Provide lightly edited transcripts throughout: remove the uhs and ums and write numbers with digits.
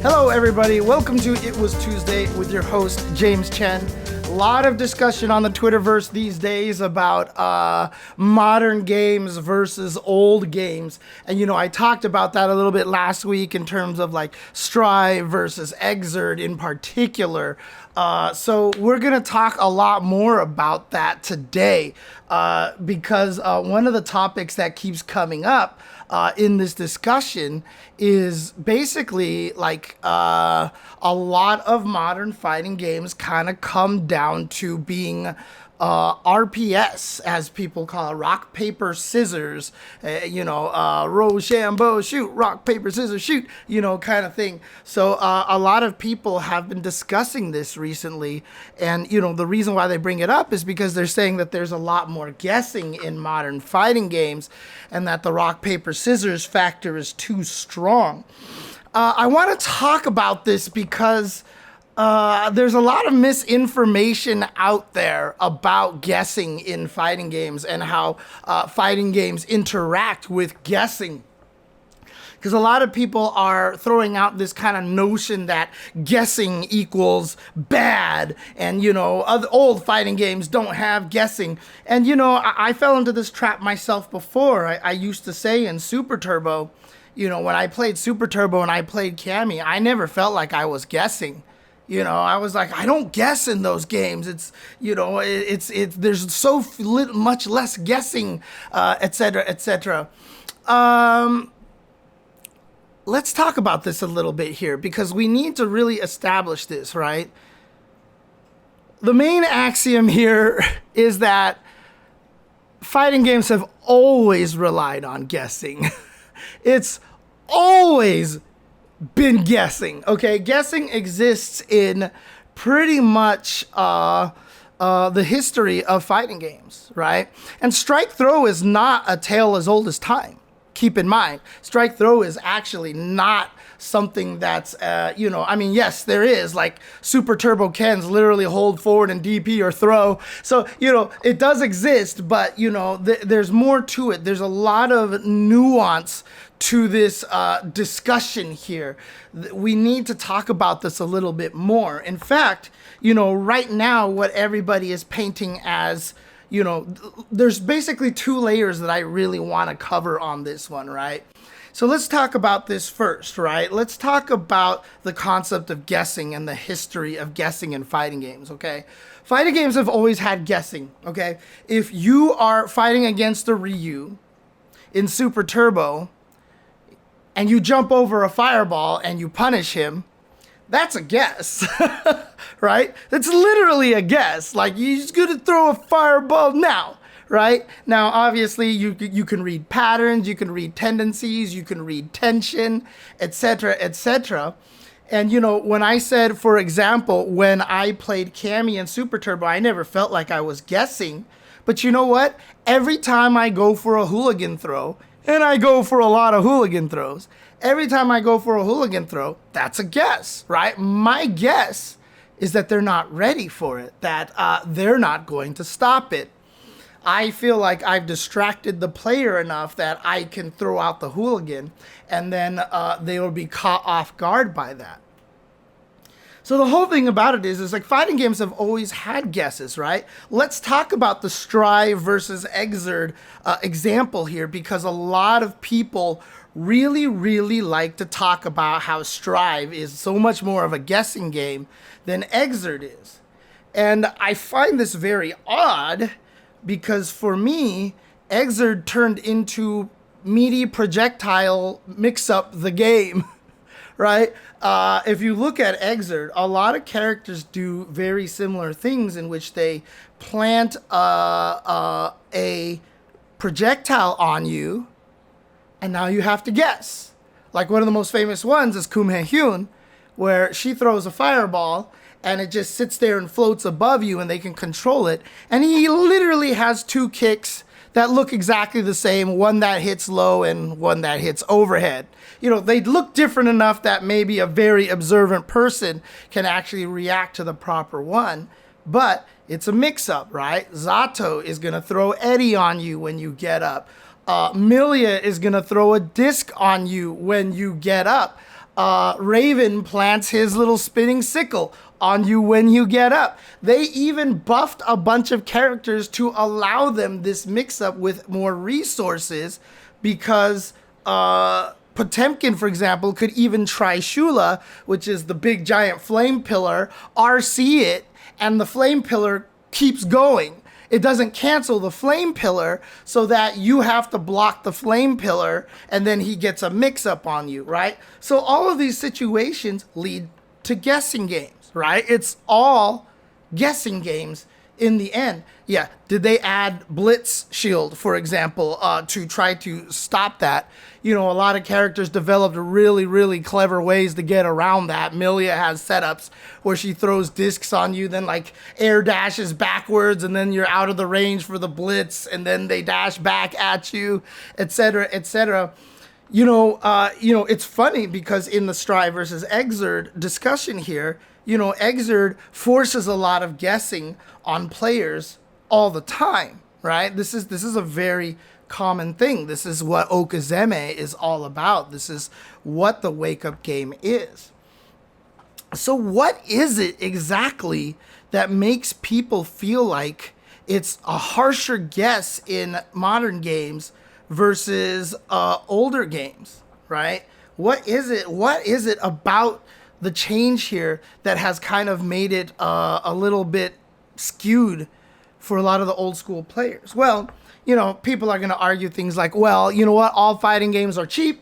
Hello, everybody. Welcome to It Was Tuesday with your host, James Chen. A lot of discussion on the Twitterverse these days about modern games versus old games. And, I talked about that a little bit last week in terms of like Strive versus Exert in particular. So we're going to talk a lot more about that today because one of the topics that keeps coming up in this discussion is basically like a lot of modern fighting games kind of come down to being RPS, as people call it, rock, paper, scissors, Rochambeau, shoot, rock, paper, scissors, shoot, kind of thing. So a lot of people have been discussing this recently. And, the reason why they bring it up is because they're saying that there's a lot more guessing in modern fighting games and that the rock, paper, scissors factor is too strong. I want to talk about this because there's a lot of misinformation out there about guessing in fighting games and how fighting games interact with guessing. Because a lot of people are throwing out this kind of notion that guessing equals bad and, other old fighting games don't have guessing. And, I fell into this trap myself before. I used to say in Super Turbo, when I played Super Turbo and I played Cammy, I never felt like I was guessing. I was like, I don't guess in those games. It's, there's so much less guessing, et cetera, et cetera. Let's talk about this a little bit here because we need to really establish this, right? The main axiom here is that fighting games have always relied on guessing. It's always been guessing, okay? Guessing exists in pretty much the history of fighting games, right? And strike throw is not a tale as old as time. Keep in mind, strike throw is actually not something that's, yes, there is, like Super Turbo Kens literally hold forward and DP or throw. So, it does exist, but, there's more to it. There's a lot of nuance to this discussion here. We need to talk about this a little bit more. In fact, right now, what everybody is painting as, there's basically two layers that I really want to cover on this one, right? So let's talk about this first, right? Let's talk about the concept of guessing and the history of guessing in fighting games, okay? Fighting games have always had guessing, okay? If you are fighting against a Ryu in Super Turbo and you jump over a fireball and you punish him, that's a guess, right? That's literally a guess. Like, he's gonna throw a fireball now, right? Now, obviously, you can read patterns, you can read tendencies, you can read tension, etc., etc. And, when I said, for example, when I played Cammy and Super Turbo, I never felt like I was guessing. But you know what? Every time I go for a hooligan throw, and I go for a lot of hooligan throws, every time I go for a hooligan throw, that's a guess, right? My guess is that they're not ready for it, that they're not going to stop it. I feel like I've distracted the player enough that I can throw out the hooligan, and then they will be caught off guard by that. So the whole thing about it is like fighting games have always had guesses, right? Let's talk about the Strive versus Exert example here, because a lot of people really, really like to talk about how Strive is so much more of a guessing game than Exert is. And I find this very odd because for me, Exert turned into meaty projectile mix up the game. Right? If you look at Exert, a lot of characters do very similar things in which they plant a projectile on you, and now you have to guess. Like one of the most famous ones is Kum Hae Hyun, where she throws a fireball, and it just sits there and floats above you, and they can control it. And he literally has two kicks that look exactly the same, one that hits low and one that hits overhead. They look different enough that maybe a very observant person can actually react to the proper one, but it's a mix-up, right? Zato is going to throw Eddie on you when you get up. Milia is going to throw a disc on you when you get up. Raven plants his little spinning sickle on you when you get up. They even buffed a bunch of characters to allow them this mix-up with more resources, because Potemkin, for example, could even try Shula, which is the big giant flame pillar, RC it, and the flame pillar keeps going. It doesn't cancel the flame pillar, so that you have to block the flame pillar, and then he gets a mix-up on you, right? So all of these situations lead to guessing games, right? It's all guessing games in the end. Yeah, did they add Blitz Shield, for example, to try to stop that? You know, a lot of characters developed really, really clever ways to get around that. Milia has setups where she throws discs on you, then like air dashes backwards, and then you're out of the range for the Blitz, and then they dash back at you, etc., etc. You know, it's funny because in the Strive versus Exerd discussion here, you know, Exerd forces a lot of guessing on players all the time, right? This is a very common thing. This is what Okazeme is all about. This is what the wake-up game is. So what is it exactly that makes people feel like it's a harsher guess in modern games versus older games, right? What is it? What is it about the change here that has kind of made it a little bit skewed for a lot of the old school players? Well, you know, people are going to argue things like, well, you know what, all fighting games are cheap.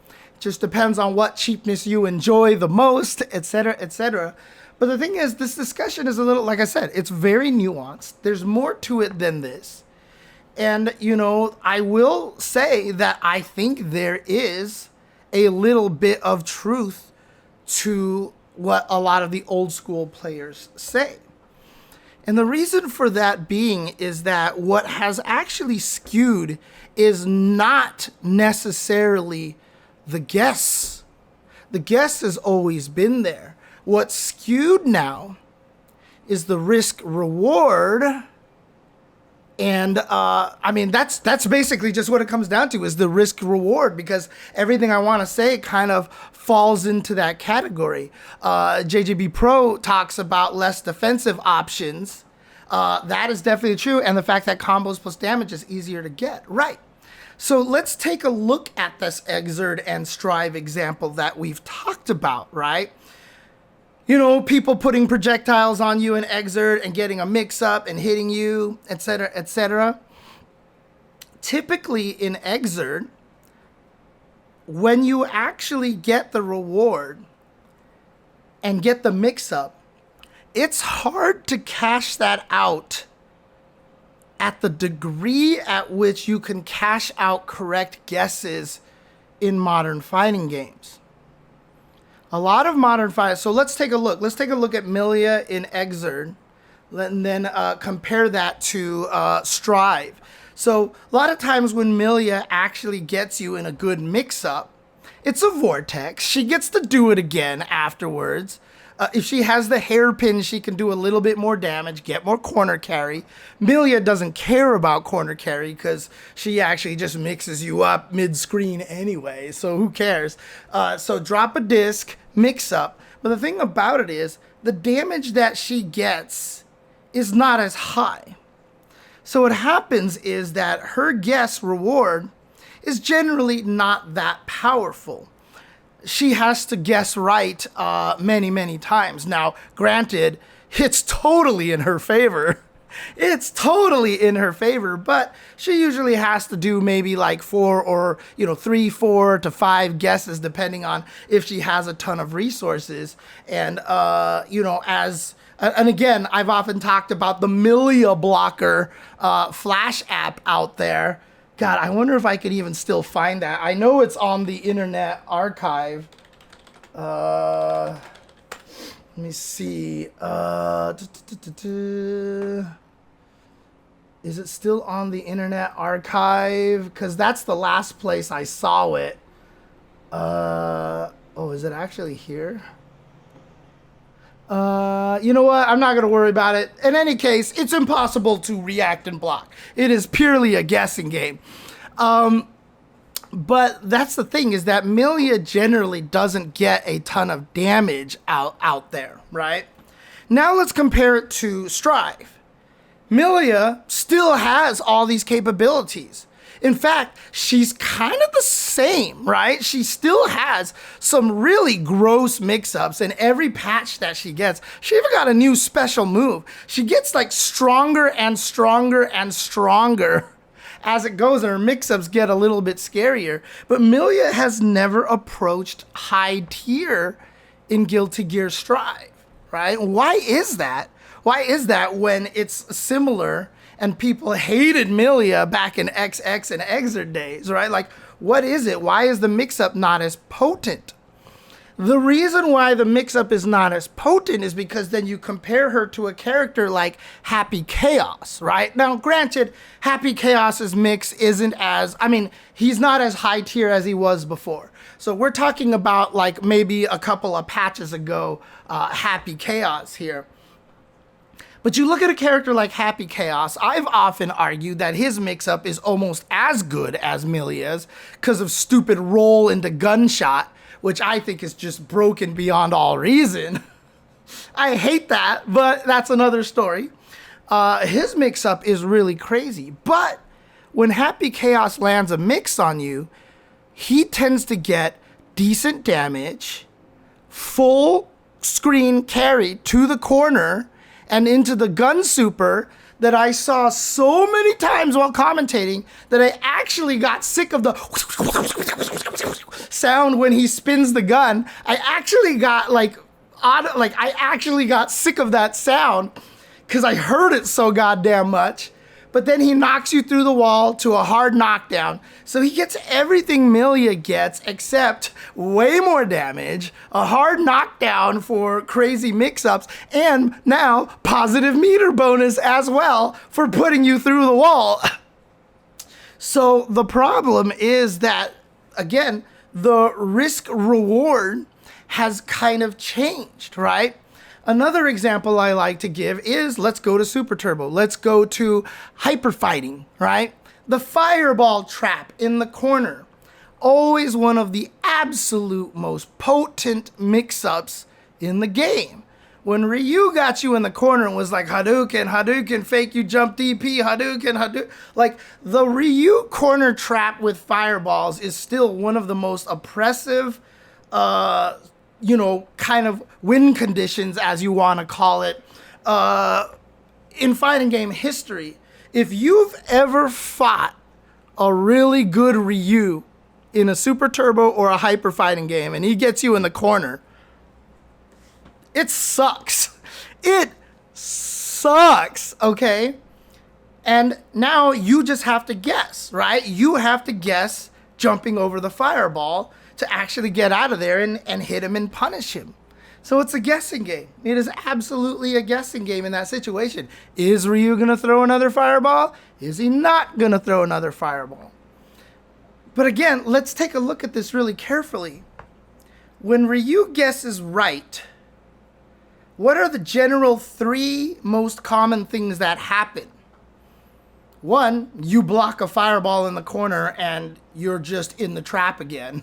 It just depends on what cheapness you enjoy the most, etc., etc. But the thing is, this discussion is a little, like I said, it's very nuanced. There's more to it than this. And, you know, I will say that I think there is a little bit of truth to what a lot of the old school players say. And the reason for that being is that what has actually skewed is not necessarily the guess. The guess has always been there. What's skewed now is the risk reward. And I mean, that's basically just what it comes down to, is the risk reward, because everything I want to say kind of falls into that category. JJB Pro talks about less defensive options. That is definitely true. And the fact that combos plus damage is easier to get. Right. So let's take a look at this Exerd and Strive example that we've talked about, right? You know, people putting projectiles on you in Exerd and getting a mix-up and hitting you, etc., etc. Typically in Exerd, when you actually get the reward and get the mix-up, it's hard to cash that out at the degree at which you can cash out correct guesses in modern fighting games. A lot of modern fighters. So let's take a look. Let's take a look at Milia in Exerd, and then compare that to Strive. So a lot of times when Milia actually gets you in a good mix-up, it's a vortex. She gets to do it again afterwards. If she has the hairpin, she can do a little bit more damage, get more corner carry. Milia doesn't care about corner carry because she actually just mixes you up mid-screen anyway, so who cares? So drop a disc, mix up. But the thing about it is, the damage that she gets is not as high. So what happens is that her guess reward is generally not that powerful. She has to guess right many, many times. Now, granted, it's totally in her favor. It's totally in her favor, but she usually has to do maybe like 4 or 3, 4 to 5 guesses, depending on if she has a ton of resources. And and again, I've often talked about the Milia Blocker Flash app out there. God, I wonder if I could even still find that. I know it's on the Internet Archive. Let me see. Is it still on the Internet Archive? Because that's the last place I saw it. Oh, is it actually here? You know what? I'm not going to worry about it. In any case, it's impossible to react and block. It is purely a guessing game. But that's the thing, is that Milia generally doesn't get a ton of damage out there, right? Now let's compare it to Strive. Milia still has all these capabilities. In fact, she's kind of the same, right? She still has some really gross mix-ups in every patch that she gets. She even got a new special move. She gets like stronger and stronger and stronger as it goes, and her mix-ups get a little bit scarier. But Milia has never approached high tier in Guilty Gear Strive, right? Why is that? Why is that when it's similar and people hated Milia back in XX and Exert days, right? Like, what is it? Why is the mix-up not as potent? The reason why the mix-up is not as potent is because then you compare her to a character like Happy Chaos, right? Now, granted, Happy Chaos's mix isn't as, I mean, he's not as high tier as he was before. So we're talking about like maybe a couple of patches ago, Happy Chaos here. But you look at a character like Happy Chaos, I've often argued that his mix-up is almost as good as Milia's because of stupid roll into gunshot, which I think is just broken beyond all reason. I hate that, but that's another story. His mix-up is really crazy. But when Happy Chaos lands a mix on you, he tends to get decent damage, full screen carry to the corner, and into the gun super that I saw so many times while commentating that I actually got sick of the sound when he spins the gun. I actually got I actually got sick of that sound because I heard it so goddamn much. But then he knocks you through the wall to a hard knockdown. So he gets everything Milia gets except way more damage, a hard knockdown for crazy mix-ups, and now positive meter bonus as well for putting you through the wall. So the problem is that, again, the risk reward has kind of changed, right? Another example I like to give is, let's go to Super Turbo. Let's go to hyper fighting, right? The fireball trap in the corner. Always one of the absolute most potent mix-ups in the game. When Ryu got you in the corner and was like, Hadouken, Hadouken, fake you jump DP, Hadouken, Hadouken. Like, the Ryu corner trap with fireballs is still one of the most oppressive, kind of win conditions, as you want to call it, in fighting game history. If you've ever fought a really good Ryu in a Super Turbo or a hyper fighting game and he gets you in the corner, it sucks. It sucks, okay? And now you just have to guess, right? You have to guess jumping over the fireball to actually get out of there and hit him and punish him. So it's a guessing game. It is absolutely a guessing game in that situation. Is Ryu gonna throw another fireball? Is he not gonna throw another fireball? But again, let's take a look at this really carefully. When Ryu guesses right, what are the general three most common things that happen? One, you block a fireball in the corner and you're just in the trap again.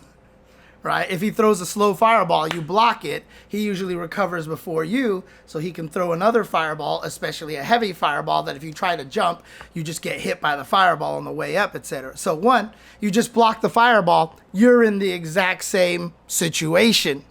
Right? If he throws a slow fireball, you block it. He usually recovers before you, so he can throw another fireball, especially a heavy fireball that if you try to jump, you just get hit by the fireball on the way up, etc. So one, you just block the fireball. You're in the exact same situation.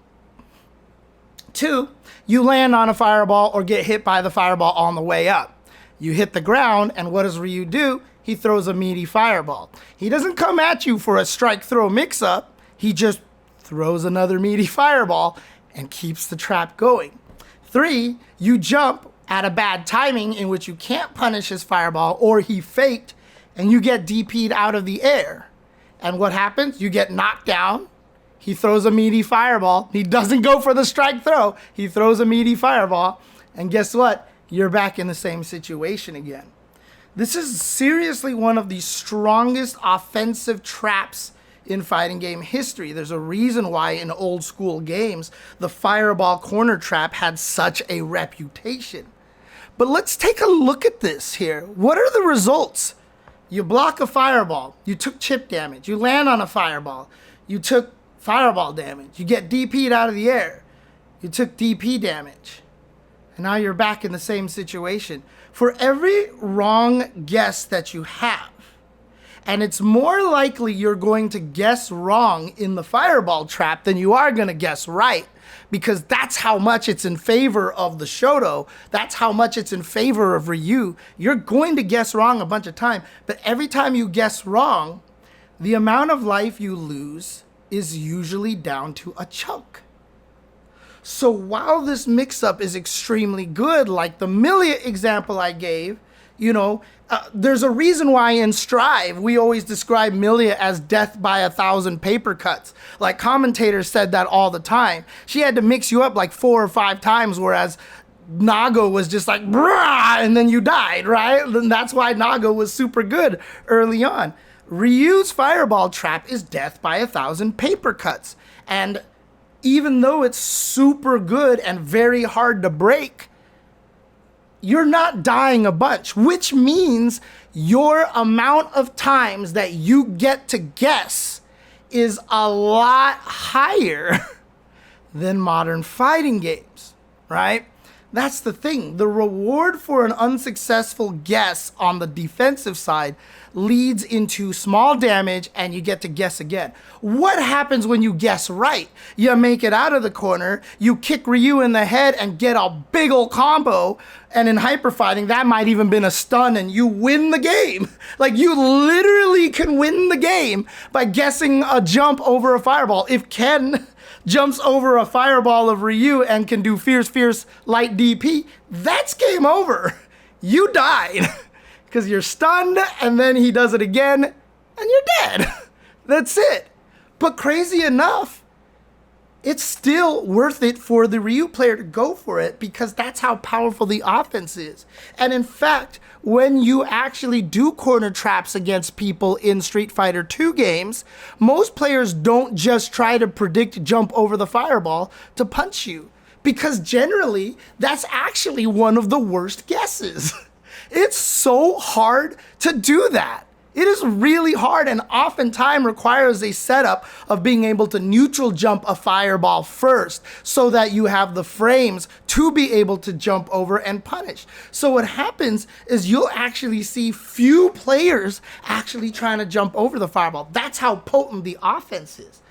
Two, you land on a fireball or get hit by the fireball on the way up. You hit the ground, and what does Ryu do? He throws a meaty fireball. He doesn't come at you for a strike throw mix-up. He just throws another meaty fireball and keeps the trap going. Three, you jump at a bad timing in which you can't punish his fireball, or he faked and you get DP'd out of the air. And what happens? You get knocked down. He throws a meaty fireball. He doesn't go for the strike throw. He throws a meaty fireball. And guess what? You're back in the same situation again. This is seriously one of the strongest offensive traps in fighting game history. There's a reason why in old school games, the fireball corner trap had such a reputation. But let's take a look at this here. What are the results? You block a fireball. You took chip damage. You land on a fireball. You took fireball damage. You get DP'd out of the air. You took DP damage. And now you're back in the same situation. For every wrong guess that you have, and it's more likely you're going to guess wrong in the fireball trap than you are going to guess right, because that's how much it's in favor of the Shoto. That's how much it's in favor of Ryu. You're going to guess wrong a bunch of times, but every time you guess wrong, the amount of life you lose is usually down to a chunk. So while this mix-up is extremely good, like the Millia example I gave, there's a reason why in Strive we always describe Millia as death by 1,000 paper cuts. Like commentators said that all the time. She had to mix you up like 4 or 5 times, whereas Nago was just like, brah, and then you died, right? And that's why Nago was super good early on. Ryu's fireball trap is death by 1,000 paper cuts. And even though it's super good and very hard to break, you're not dying a bunch, which means your amount of times that you get to guess is a lot higher than modern fighting games, right? That's the thing. The reward for an unsuccessful guess on the defensive side leads into small damage and you get to guess again. What happens when you guess right? You make it out of the corner, you kick Ryu in the head and get a big ol' combo, and in hyper fighting that might even been a stun and you win the game. Like you literally can win the game by guessing a jump over a fireball. If Ken jumps over a fireball of Ryu and can do fierce light DP, that's game over. You died because you're stunned, and then he does it again and you're dead. That's it. But crazy enough, it's still worth it for the Ryu player to go for it because that's how powerful the offense is. And in fact, when you actually do corner traps against people in Street Fighter 2 games, most players don't just try to predict jump over the fireball to punch you, because generally that's actually one of the worst guesses. It's so hard to do that. It is really hard and oftentimes requires a setup of being able to neutral jump a fireball first so that you have the frames to be able to jump over and punish. So what happens is you'll actually see few players actually trying to jump over the fireball. That's how potent the offense is.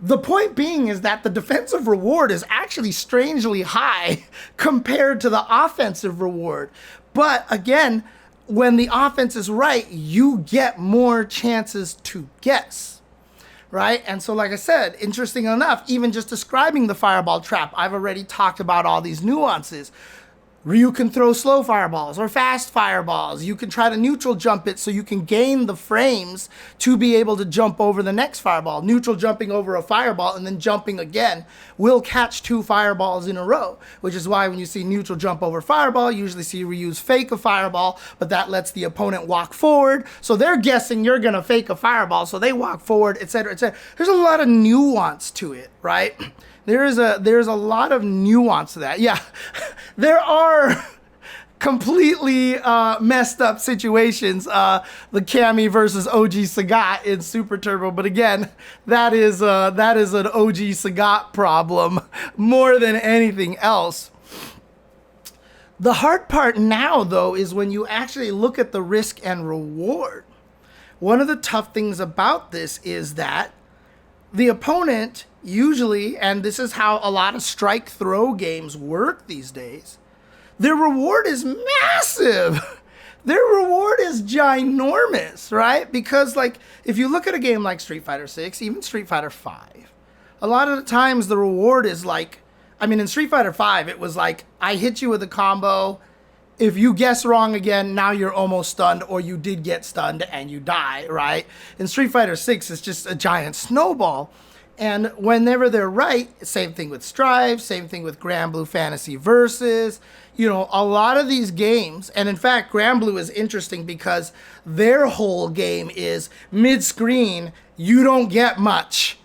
The point being is that the defensive reward is actually strangely high compared to the offensive reward. But again, when the offense is right, you get more chances to guess, right? And so like I said, interesting enough, even just describing the fireball trap, I've already talked about all these nuances. Ryu can throw slow fireballs or fast fireballs. You can try to neutral jump it so you can gain the frames to be able to jump over the next fireball. Neutral jumping over a fireball and then jumping again will catch 2 fireballs in a row, which is why when you see neutral jump over fireball, you usually see Ryu's fake a fireball, but that lets the opponent walk forward. So they're guessing you're gonna fake a fireball, so they walk forward, etc., etc. There's a lot of nuance to it, right? There's a lot of nuance to that. Yeah, there are completely messed up situations. The Cammy versus OG Sagat in Super Turbo, but again, that is an OG Sagat problem more than anything else. The hard part now, though, is when you actually look at the risk and reward. One of the tough things about this is that the opponent usually, and this is how a lot of strike throw games work these days, their reward is massive. Their reward is ginormous, right? Because like, if you look at a game like Street Fighter 6, even Street Fighter 5, a lot of the times the reward is like, I mean, in Street Fighter 5, it was like, I hit you with a combo. If you guess wrong again, now you're almost stunned, or you did get stunned and you die, right? In Street Fighter 6, it's just a giant snowball. And whenever they're right, same thing with Strive, same thing with Grand Blue Fantasy Versus, a lot of these games, and in fact, Grand Blue is interesting because their whole game is mid-screen, you don't get much.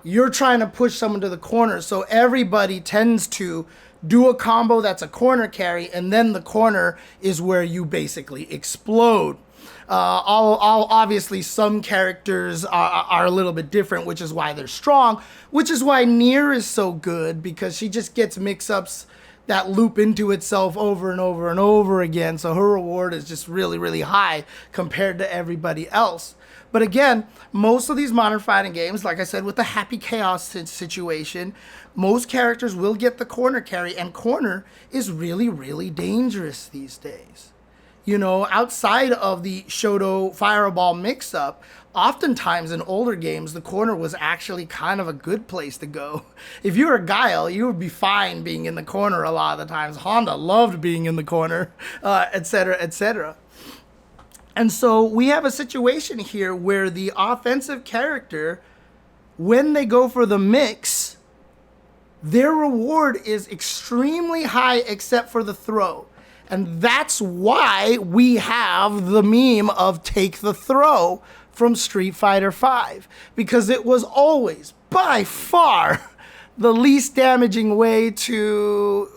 You're trying to push someone to the corner, so everybody tends to do a combo that's a corner carry, and then the corner is where you basically explode. All obviously some characters are a little bit different, which is why they're strong, which is why Nier is so good, because she just gets mix-ups that loop into itself over and over and over again. So her reward is just really, really high compared to everybody else. But again, most of these modern fighting games, like I said, with the happy chaos situation, most characters will get the corner carry, and corner is really, really dangerous these days. You know, outside of the Shoto Fireball mix-up, oftentimes in older games, the corner was actually kind of a good place to go. If you were Guile, you would be fine being in the corner a lot of the times. Honda loved being in the corner, etc., etc. And so we have a situation here where the offensive character, when they go for the mix, their reward is extremely high except for the throw. And that's why we have the meme of take the throw from Street Fighter V, because it was always, by far, the least damaging way to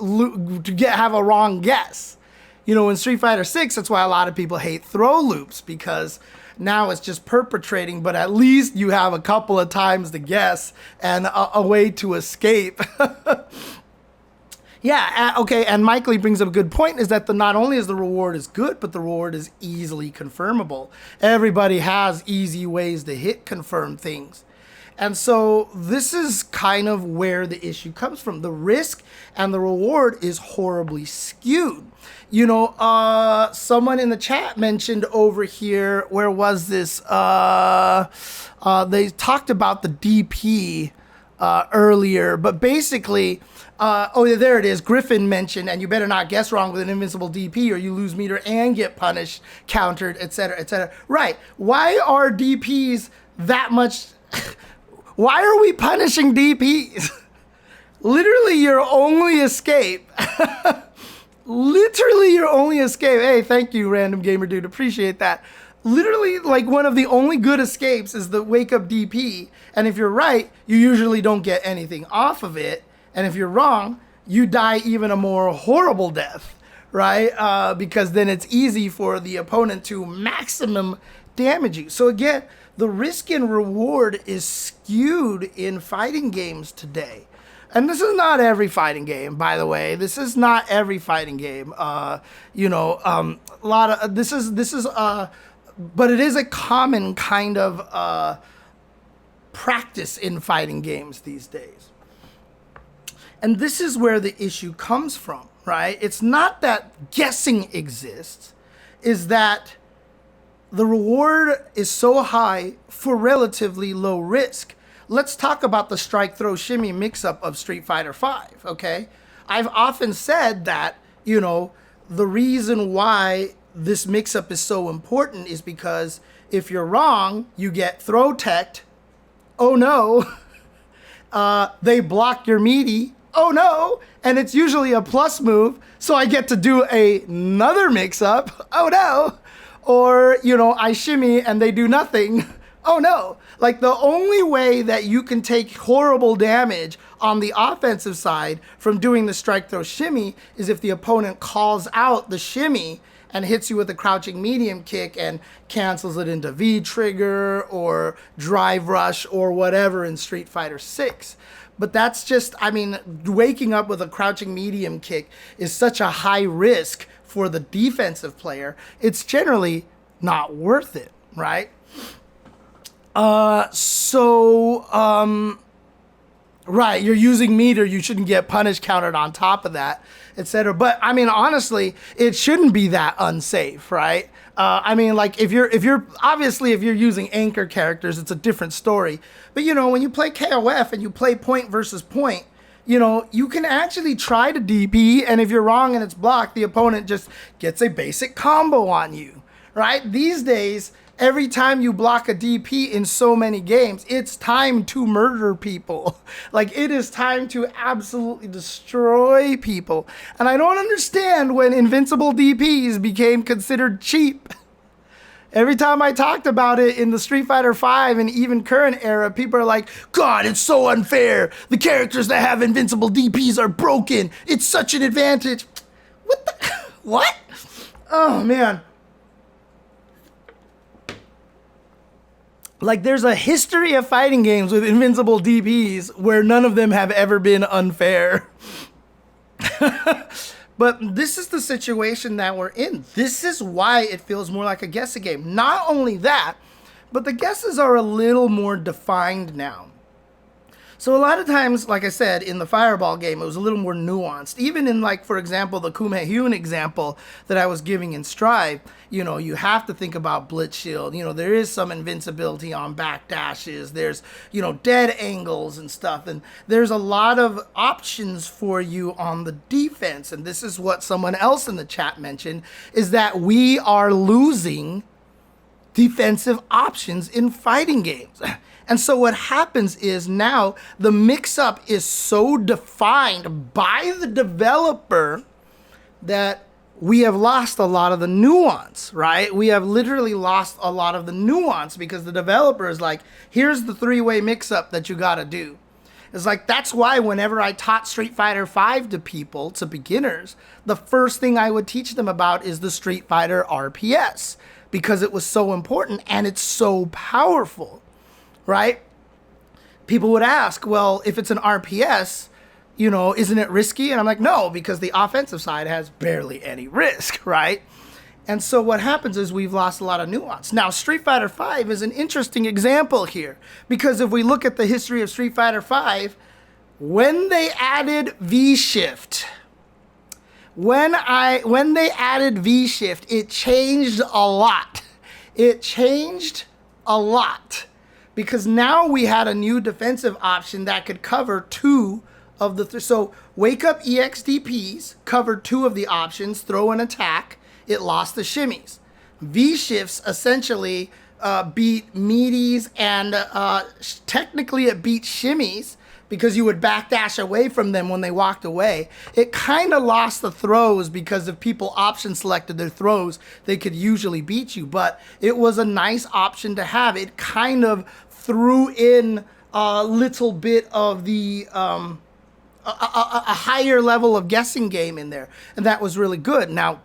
have a wrong guess. You know, in Street Fighter 6, that's why a lot of people hate throw loops, because now it's just perpetrating, but at least you have a couple of times to guess and a way to escape. Yeah, okay, and Mike Lee brings up a good point, is that not only is the reward is good, but the reward is easily confirmable. Everybody has easy ways to hit confirm things. And so this is kind of where the issue comes from. The risk and the reward is horribly skewed. You know, someone in the chat mentioned over here, where was this? They talked about the DP earlier, but basically, oh, there it is. Griffin mentioned, and you better not guess wrong with an invincible DP or you lose meter and get punished, countered, etc., etc. Right. Why are DPs that much... Why are we punishing DPs? Literally your only escape. Literally your only escape. Hey, thank you, Random Gamer Dude. Appreciate that. Literally, like, one of the only good escapes is the wake up DP. And if you're right, you usually don't get anything off of it. And if you're wrong, you die even a more horrible death, right? Because then it's easy for the opponent to maximum damage you. So again, the risk and reward is skewed in fighting games today. And this is not every fighting game, by the way. This is not every fighting game. You know, a lot of this is but it is a common kind of practice in fighting games these days. And this is where the issue comes from, right? It's not that guessing exists, is that the reward is so high for relatively low risk. Let's talk about the strike, throw, shimmy mix-up of Street Fighter V, okay? I've often said that, you know, the reason why this mix-up is so important is because if you're wrong, you get throw teched. Oh no. They block your meaty. Oh no. And it's usually a plus move, so I get to do another mix-up. Oh no. Or, you know, I shimmy and they do nothing. Oh no. Like, the only way that you can take horrible damage on the offensive side from doing the strike, throw, shimmy is if the opponent calls out the shimmy and hits you with a crouching medium kick and cancels it into V-trigger or drive rush or whatever in Street Fighter 6. But that's just, I mean, waking up with a crouching medium kick is such a high risk for the defensive player. It's generally not worth it, right? Right, you're using meter, you shouldn't get punish countered on top of that, etc. But I mean, honestly, it shouldn't be that unsafe, right? I mean, like, if you're using anchor characters, it's a different story. But you know, when you play KOF and you play point versus point, you know, you can actually try to DP, and if you're wrong and it's blocked, the opponent just gets a basic combo on you, right? These days, every time you block a DP in so many games, it's time to murder people. Like, it is time to absolutely destroy people. And I don't understand when invincible DPs became considered cheap. Every time I talked about it in the Street Fighter V and even current era, people are like, God, it's so unfair. The characters that have invincible DPs are broken. It's such an advantage. What the? What? Oh, man. Like, there's a history of fighting games with invincible DPs where none of them have ever been unfair. But this is the situation that we're in. This is why it feels more like a guessing game. Not only that, but the guesses are a little more defined now. So a lot of times, like I said, in the Fireball game, it was a little more nuanced. Even in, like, for example, the Kumehyun example that I was giving in Strive, you know, you have to think about Blitz Shield. You know, there is some invincibility on back dashes. There's, you know, dead angles and stuff. And there's a lot of options for you on the defense. And this is what someone else in the chat mentioned, is that we are losing defensive options in fighting games. And so what happens is now the mix-up is so defined by the developer that we have lost a lot of the nuance, right? We have literally lost a lot of the nuance because the developer is like, here's the three-way mix-up that you gotta do. It's like, that's why whenever I taught Street Fighter V to people, to beginners, the first thing I would teach them about is the Street Fighter RPS, because it was so important and it's so powerful. Right? People would ask, well, if it's an RPS, you know, isn't it risky? And I'm like, no, because the offensive side has barely any risk, right? And so what happens is we've lost a lot of nuance. Now, Street Fighter V is an interesting example here, because if we look at the history of Street Fighter V, when they added V-Shift, when they added V-Shift, it changed a lot. It changed a lot. Because now we had a new defensive option that could cover two of the so Wake Up EXDPs covered two of the options, throw an attack, it lost the shimmies. V-Shifts essentially beat meaties and technically it beat shimmies because you would backdash away from them when they walked away. It kind of lost the throws because if people option selected their throws, they could usually beat you. But it was a nice option to have. It kind of threw in a little bit of the a higher level of guessing game in there, and that was really good. Now,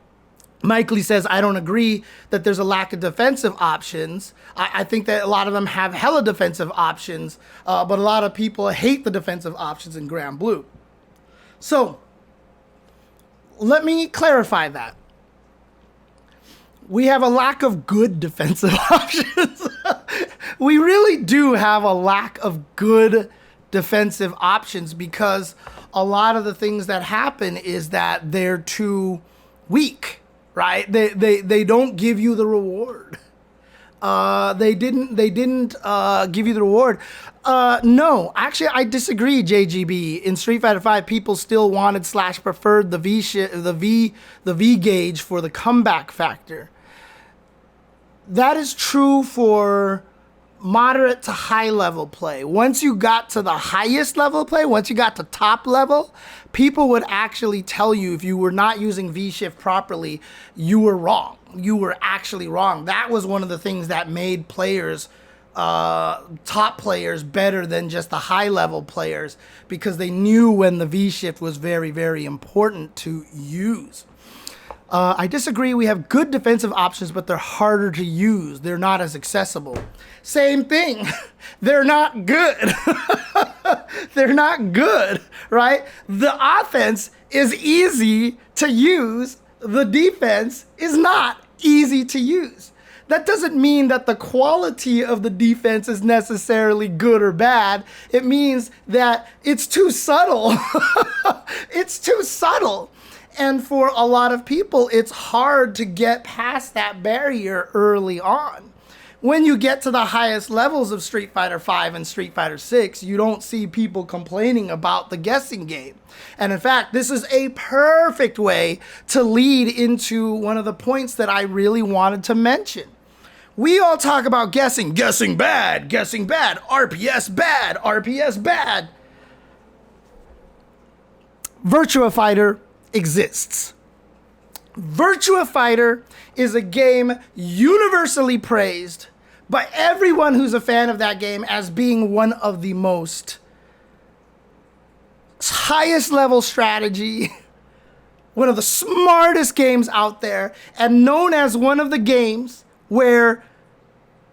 Mike Lee says, I don't agree that there's a lack of defensive options. I think that a lot of them have hella defensive options, but a lot of people hate the defensive options in Grand Blue. So, let me clarify that. We have a lack of good defensive options. We really do have a lack of good defensive options because a lot of the things that happen is that they're too weak. Right? They don't give you the reward. They didn't give you the reward. No, actually, I disagree, JGB. In Street Fighter V, people still wanted / preferred the V gauge for the comeback factor. That is true for moderate to high level play. Once you got to the highest level play, once you got to top level, people would actually tell you if you were not using V-Shift properly, you were wrong. You were actually wrong. That was one of the things that made players, top players, better than just the high level players because they knew when the V-Shift was very, very important to use. I disagree. We have good defensive options, but they're harder to use. They're not as accessible. Same thing. They're not good. They're not good, right? The offense is easy to use. The defense is not easy to use. That doesn't mean that the quality of the defense is necessarily good or bad. It means that it's too subtle. It's too subtle. And for a lot of people, it's hard to get past that barrier early on. When you get to the highest levels of Street Fighter V and Street Fighter VI, you don't see people complaining about the guessing game. And in fact, this is a perfect way to lead into one of the points that I really wanted to mention. We all talk about guessing bad, RPS bad, RPS bad. Virtua Fighter exists. Virtua Fighter is a game universally praised by everyone who's a fan of that game as being one of the most highest level strategy, one of the smartest games out there, and known as one of the games where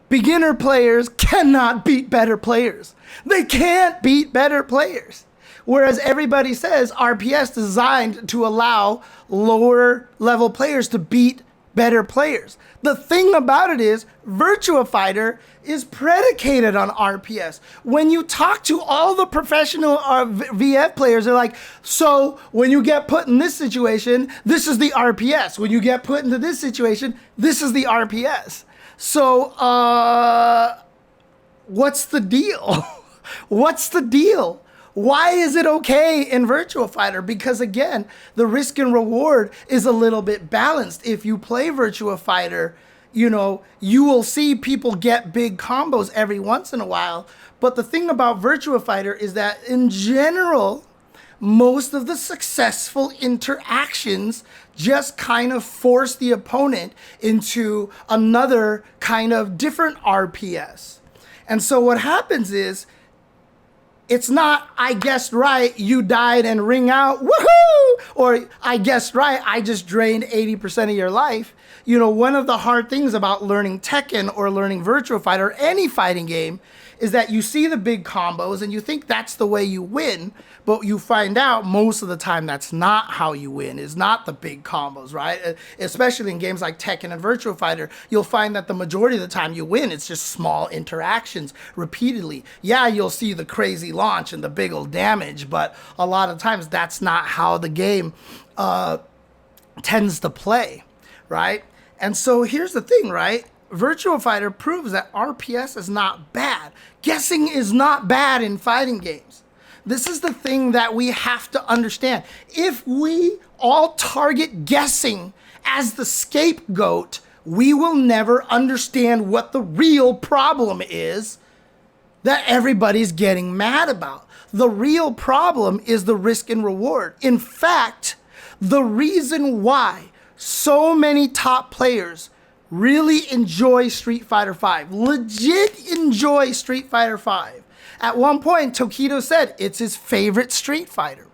Beginner players cannot beat better players. They can't beat better players. Whereas everybody says RPS designed to allow lower level players to beat better players. The thing about it is Virtua Fighter is predicated on RPS. When you talk to all the professional VF players, they're like, so when you get put in this situation, this is the RPS. When you get put into this situation, this is the RPS. So, what's the deal? What's the deal? Why is it okay in Virtua Fighter? Because again, the risk and reward is a little bit balanced. If you play Virtua Fighter, you know, you will see people get big combos every once in a while. But the thing about Virtua Fighter is that in general, most of the successful interactions just kind of force the opponent into another kind of different RPS. And so what happens is, it's not, I guessed right, you died and ring out, woohoo! Or I guessed right, I just drained 80% of your life. You know, one of the hard things about learning Tekken or learning Virtua Fighter, or any fighting game, is that you see the big combos and you think that's the way you win, but you find out most of the time that's not how you win. It's not the big combos, right? Especially in games like Tekken and Virtua Fighter, you'll find that the majority of the time you win, it's just small interactions repeatedly. Yeah, you'll see the crazy launch and the big old damage, but a lot of times that's not how the game tends to play, right? And so here's the thing, right? Virtua Fighter proves that RPS is not bad. Guessing is not bad in fighting games. This is the thing that we have to understand. If we all target guessing as the scapegoat, we will never understand what the real problem is that everybody's getting mad about. The real problem is the risk and reward. In fact, the reason why so many top players really enjoy Street Fighter V, legit enjoy Street Fighter V. At one point, Tokido said it's his favorite Street Fighter.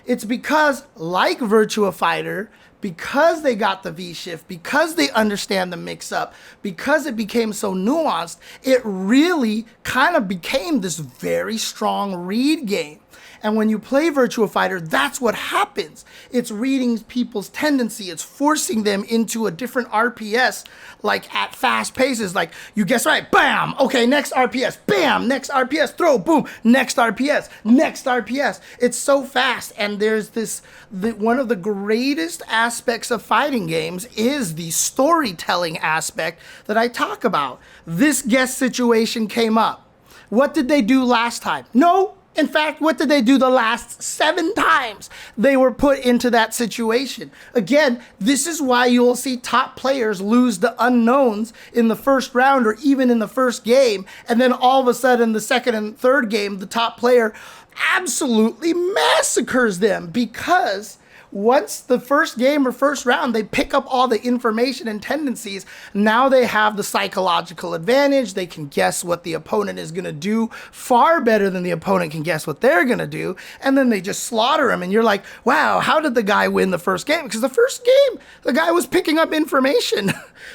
It's because, like Virtua Fighter, because they got the V-Shift, because they understand the mix-up, because it became so nuanced, it really kind of became this very strong read game. And when you play Virtua Fighter, that's what happens. It's reading people's tendency. It's forcing them into a different RPS, like at fast paces. Like, you guess right, bam, okay, next RPS, bam, next RPS, throw, boom, next RPS, next RPS. It's so fast. And there's this, one of the greatest aspects of fighting games is the storytelling aspect that I talk about. This guess situation came up. What did they do last time? No. In fact, what did they do the last 7 times they were put into that situation? Again, this is why you'll see top players lose the unknowns in the first round or even in the first game. And then all of a sudden, the second and third game, the top player absolutely massacres them, because once the first game or first round, they pick up all the information and tendencies. Now they have the psychological advantage. They can guess what the opponent is going to do far better than the opponent can guess what they're going to do. And then they just slaughter them. And you're like, wow, how did the guy win the first game? Because the first game, the guy was picking up information.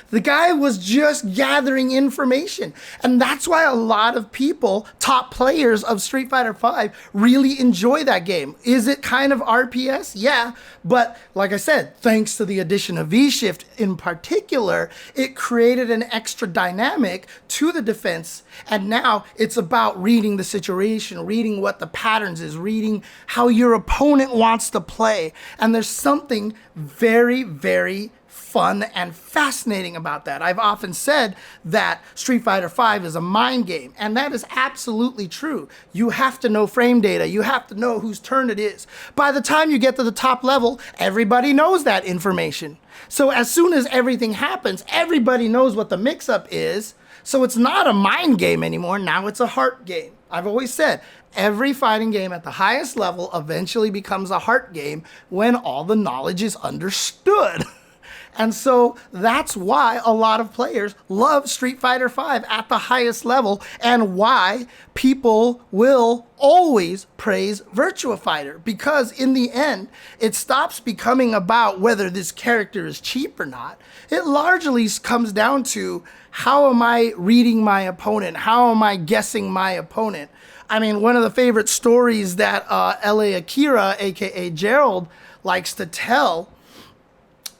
The guy was just gathering information. And that's why a lot of people, top players of Street Fighter V, really enjoy that game. Is it kind of RPS? Yeah. But like I said, thanks to the addition of V-Shift in particular, it created an extra dynamic to the defense. And now it's about reading the situation, reading what the patterns is, reading how your opponent wants to play. And there's something very, very fun and fascinating about that. I've often said that Street Fighter V is a mind game, and that is absolutely true. You have to know frame data. You have to know whose turn it is. By the time you get to the top level, everybody knows that information. So as soon as everything happens, everybody knows what the mix-up is. So it's not a mind game anymore. Now it's a heart game. I've always said, every fighting game at the highest level eventually becomes a heart game when all the knowledge is understood. And so that's why a lot of players love Street Fighter V at the highest level, and why people will always praise Virtua Fighter. Because in the end, it stops becoming about whether this character is cheap or not. It largely comes down to, how am I reading my opponent? How am I guessing my opponent? I mean, one of the favorite stories that L.A. Akira, aka Gerald, likes to tell,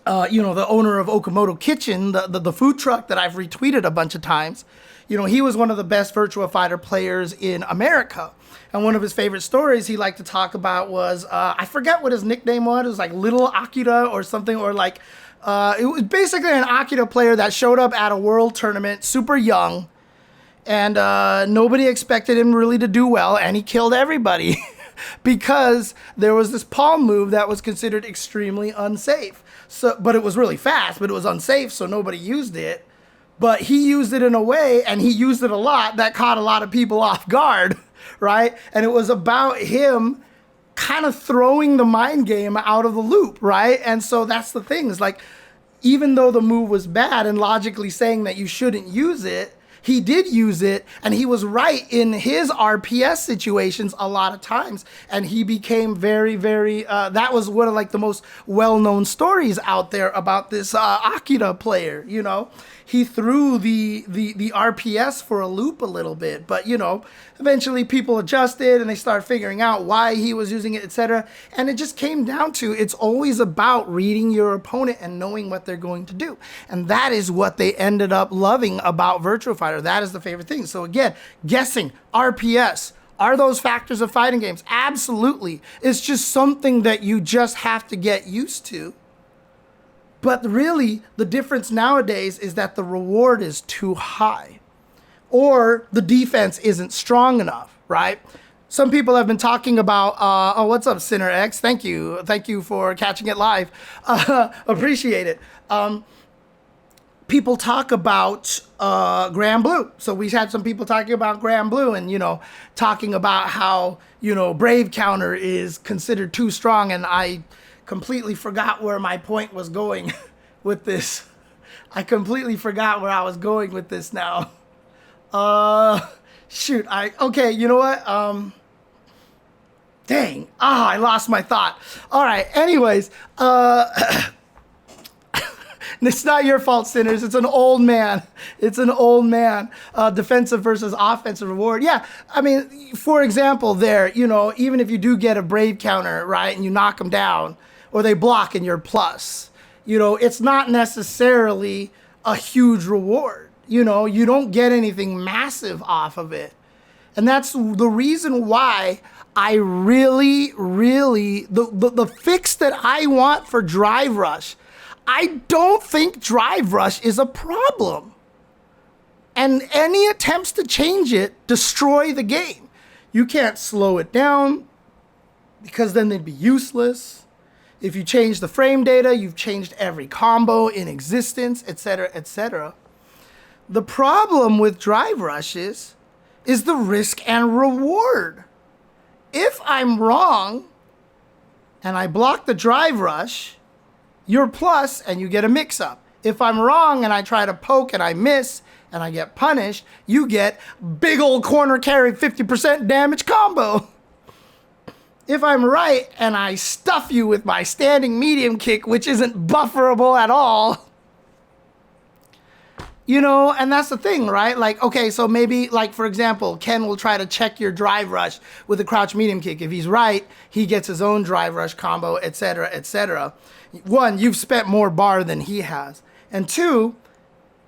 the owner of Okamoto Kitchen, the food truck that I've retweeted a bunch of times, he was one of the best Virtua Fighter players in America. And one of his favorite stories he liked to talk about was, I forget what his nickname was. It was like Little Akira or something, or like, it was basically an Akira player that showed up at a world tournament, super young, and nobody expected him really to do well, and he killed everybody because there was this palm move that was considered extremely unsafe. So, but it was really fast, but it was unsafe, so nobody used it. But he used it in a way, and he used it a lot, that caught a lot of people off guard, right? And it was about him kind of throwing the mind game out of the loop, right? And so that's the thing, is like, even though the move was bad and logically saying that you shouldn't use it, he did use it, and he was right in his RPS situations a lot of times. And he became very, very, that was one of like the most well-known stories out there about this Akira player, He threw the RPS for a loop a little bit, but eventually people adjusted and they started figuring out why he was using it, etc. And it just came down to, it's always about reading your opponent and knowing what they're going to do. And that is what they ended up loving about Virtua Fighter. That is the favorite thing. So again, guessing, RPS, are those factors of fighting games? Absolutely. It's just something that you just have to get used to. But really, the difference nowadays is that the reward is too high, or the defense isn't strong enough, right? Some people have been talking about, what's up, Sinner X? Thank you. Thank you for catching it live. Appreciate it. People talk about Grand Blue. So we had some people talking about Grand Blue and, talking about how, Brave counter is considered too strong. And I completely forgot where my point was going with this. I completely forgot where I was going with this now. Shoot. Okay, you know what? Dang. I lost my thought. All right. Anyways, it's not your fault, Sinners. It's an old man. It's an old man. Defensive versus offensive reward. Yeah. I mean, for example, there, even if you do get a Brave counter, right, and you knock them down, or they block and you're plus, it's not necessarily a huge reward. You don't get anything massive off of it. And that's the reason why I really, the fix that I want for Drive Rush, I don't think Drive Rush is a problem. And any attempts to change it destroy the game. You can't slow it down, because then they'd be useless. If you change the frame data, you've changed every combo in existence, etc., etc. The problem with Drive Rushes is the risk and reward. If I'm wrong and I block the Drive Rush, you're plus and you get a mix-up. If I'm wrong and I try to poke and I miss and I get punished, you get big old corner carry 50% damage combo. If I'm right and I stuff you with my standing medium kick, which isn't bufferable at all, and that's the thing, right? Like, okay, so maybe, like, for example, Ken will try to check your Drive Rush with a crouch medium kick. If he's right, he gets his own Drive Rush combo, etc., etc. One, you've spent more bar than he has. And two,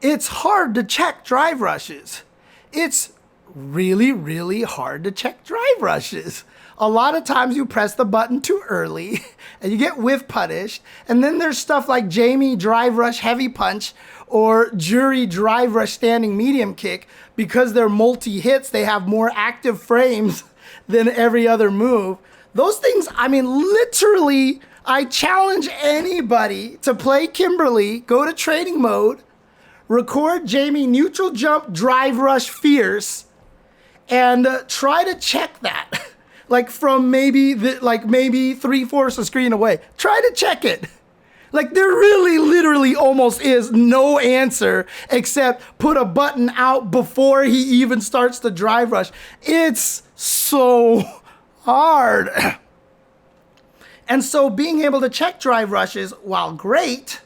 it's hard to check Drive Rushes. It's really, really hard to check Drive Rushes. A lot of times you press the button too early and you get whiff punished. And then there's stuff like Jamie Drive Rush Heavy Punch or Jury Drive Rush Standing Medium Kick. Because they're multi-hits, they have more active frames than every other move. Those things, I mean, literally, I challenge anybody to play Kimberly, go to training mode, record Jamie Neutral Jump Drive Rush Fierce, and try to check that. Like from maybe 3/4 a screen away. Try to check it. Like, there really, literally almost is no answer except put a button out before he even starts the drive rush. It's so hard. And so being able to check drive rushes, while great,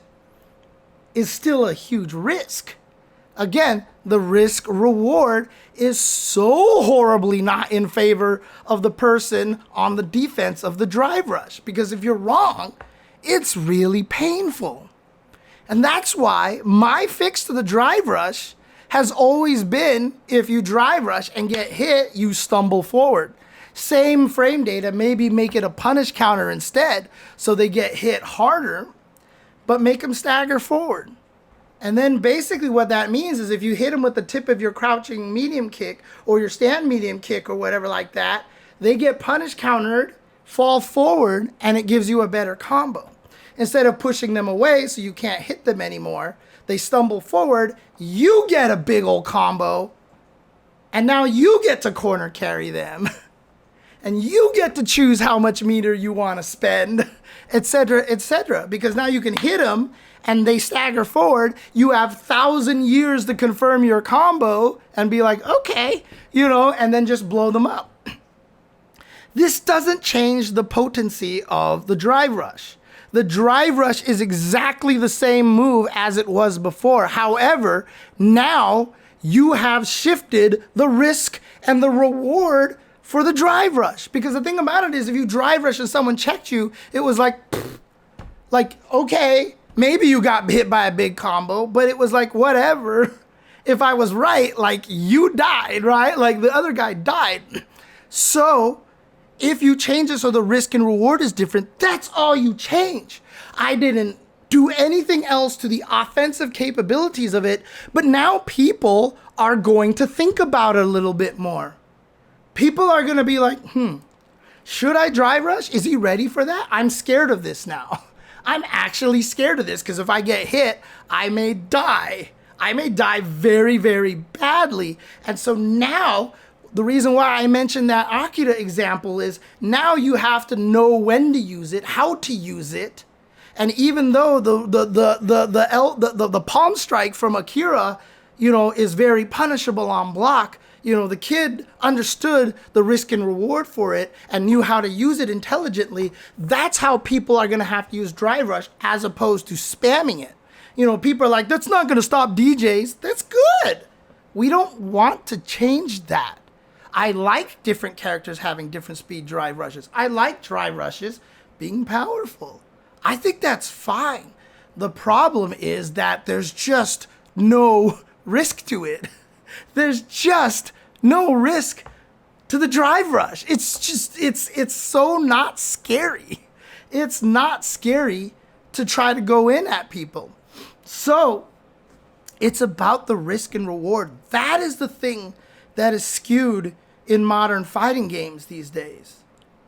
is still a huge risk. Again, the risk reward is so horribly not in favor of the person on the defense of the drive rush. Because if you're wrong, it's really painful. And that's why my fix to the drive rush has always been, if you drive rush and get hit, you stumble forward. Same frame data, maybe make it a punish counter instead, so they get hit harder, but make them stagger forward. And then basically what that means is if you hit them with the tip of your crouching medium kick or your stand medium kick or whatever like that, they get punish countered, fall forward, and it gives you a better combo. Instead of pushing them away so you can't hit them anymore, they stumble forward, you get a big old combo, and now you get to corner carry them. And you get to choose how much meter you want to spend, etc., etc. Because now you can hit them and they stagger forward. You have 1,000 years to confirm your combo and be like, okay, and then just blow them up. This doesn't change the potency of the drive rush. The drive rush is exactly the same move as it was before. However, now you have shifted the risk and the reward for the drive rush. Because the thing about it is, if you drive rush and someone checked you, it was like, okay, maybe you got hit by a big combo, but it was like, whatever. If I was right, like, you died, right? Like, the other guy died. So if you change it so the risk and reward is different, that's all you change. I didn't do anything else to the offensive capabilities of it, but now people are going to think about it a little bit more. People are going to be like, should I drive rush? Is he ready for that? I'm scared of this now. I'm actually scared of this because if I get hit, I may die. I may die very, very badly. And so now, the reason why I mentioned that Akira example is now you have to know when to use it, how to use it. And even though the palm strike from Akira, is very punishable on block, the kid understood the risk and reward for it and knew how to use it intelligently. That's how people are going to have to use drive rush as opposed to spamming it. People are like, that's not going to stop DJs. That's good. We don't want to change that. I like different characters having different speed drive rushes. I like drive rushes being powerful. I think that's fine. The problem is that there's just no risk to it. There's just no risk to the drive rush. It's so not scary. It's not scary to try to go in at people. So it's about the risk and reward. That is the thing that is skewed in modern fighting games these days,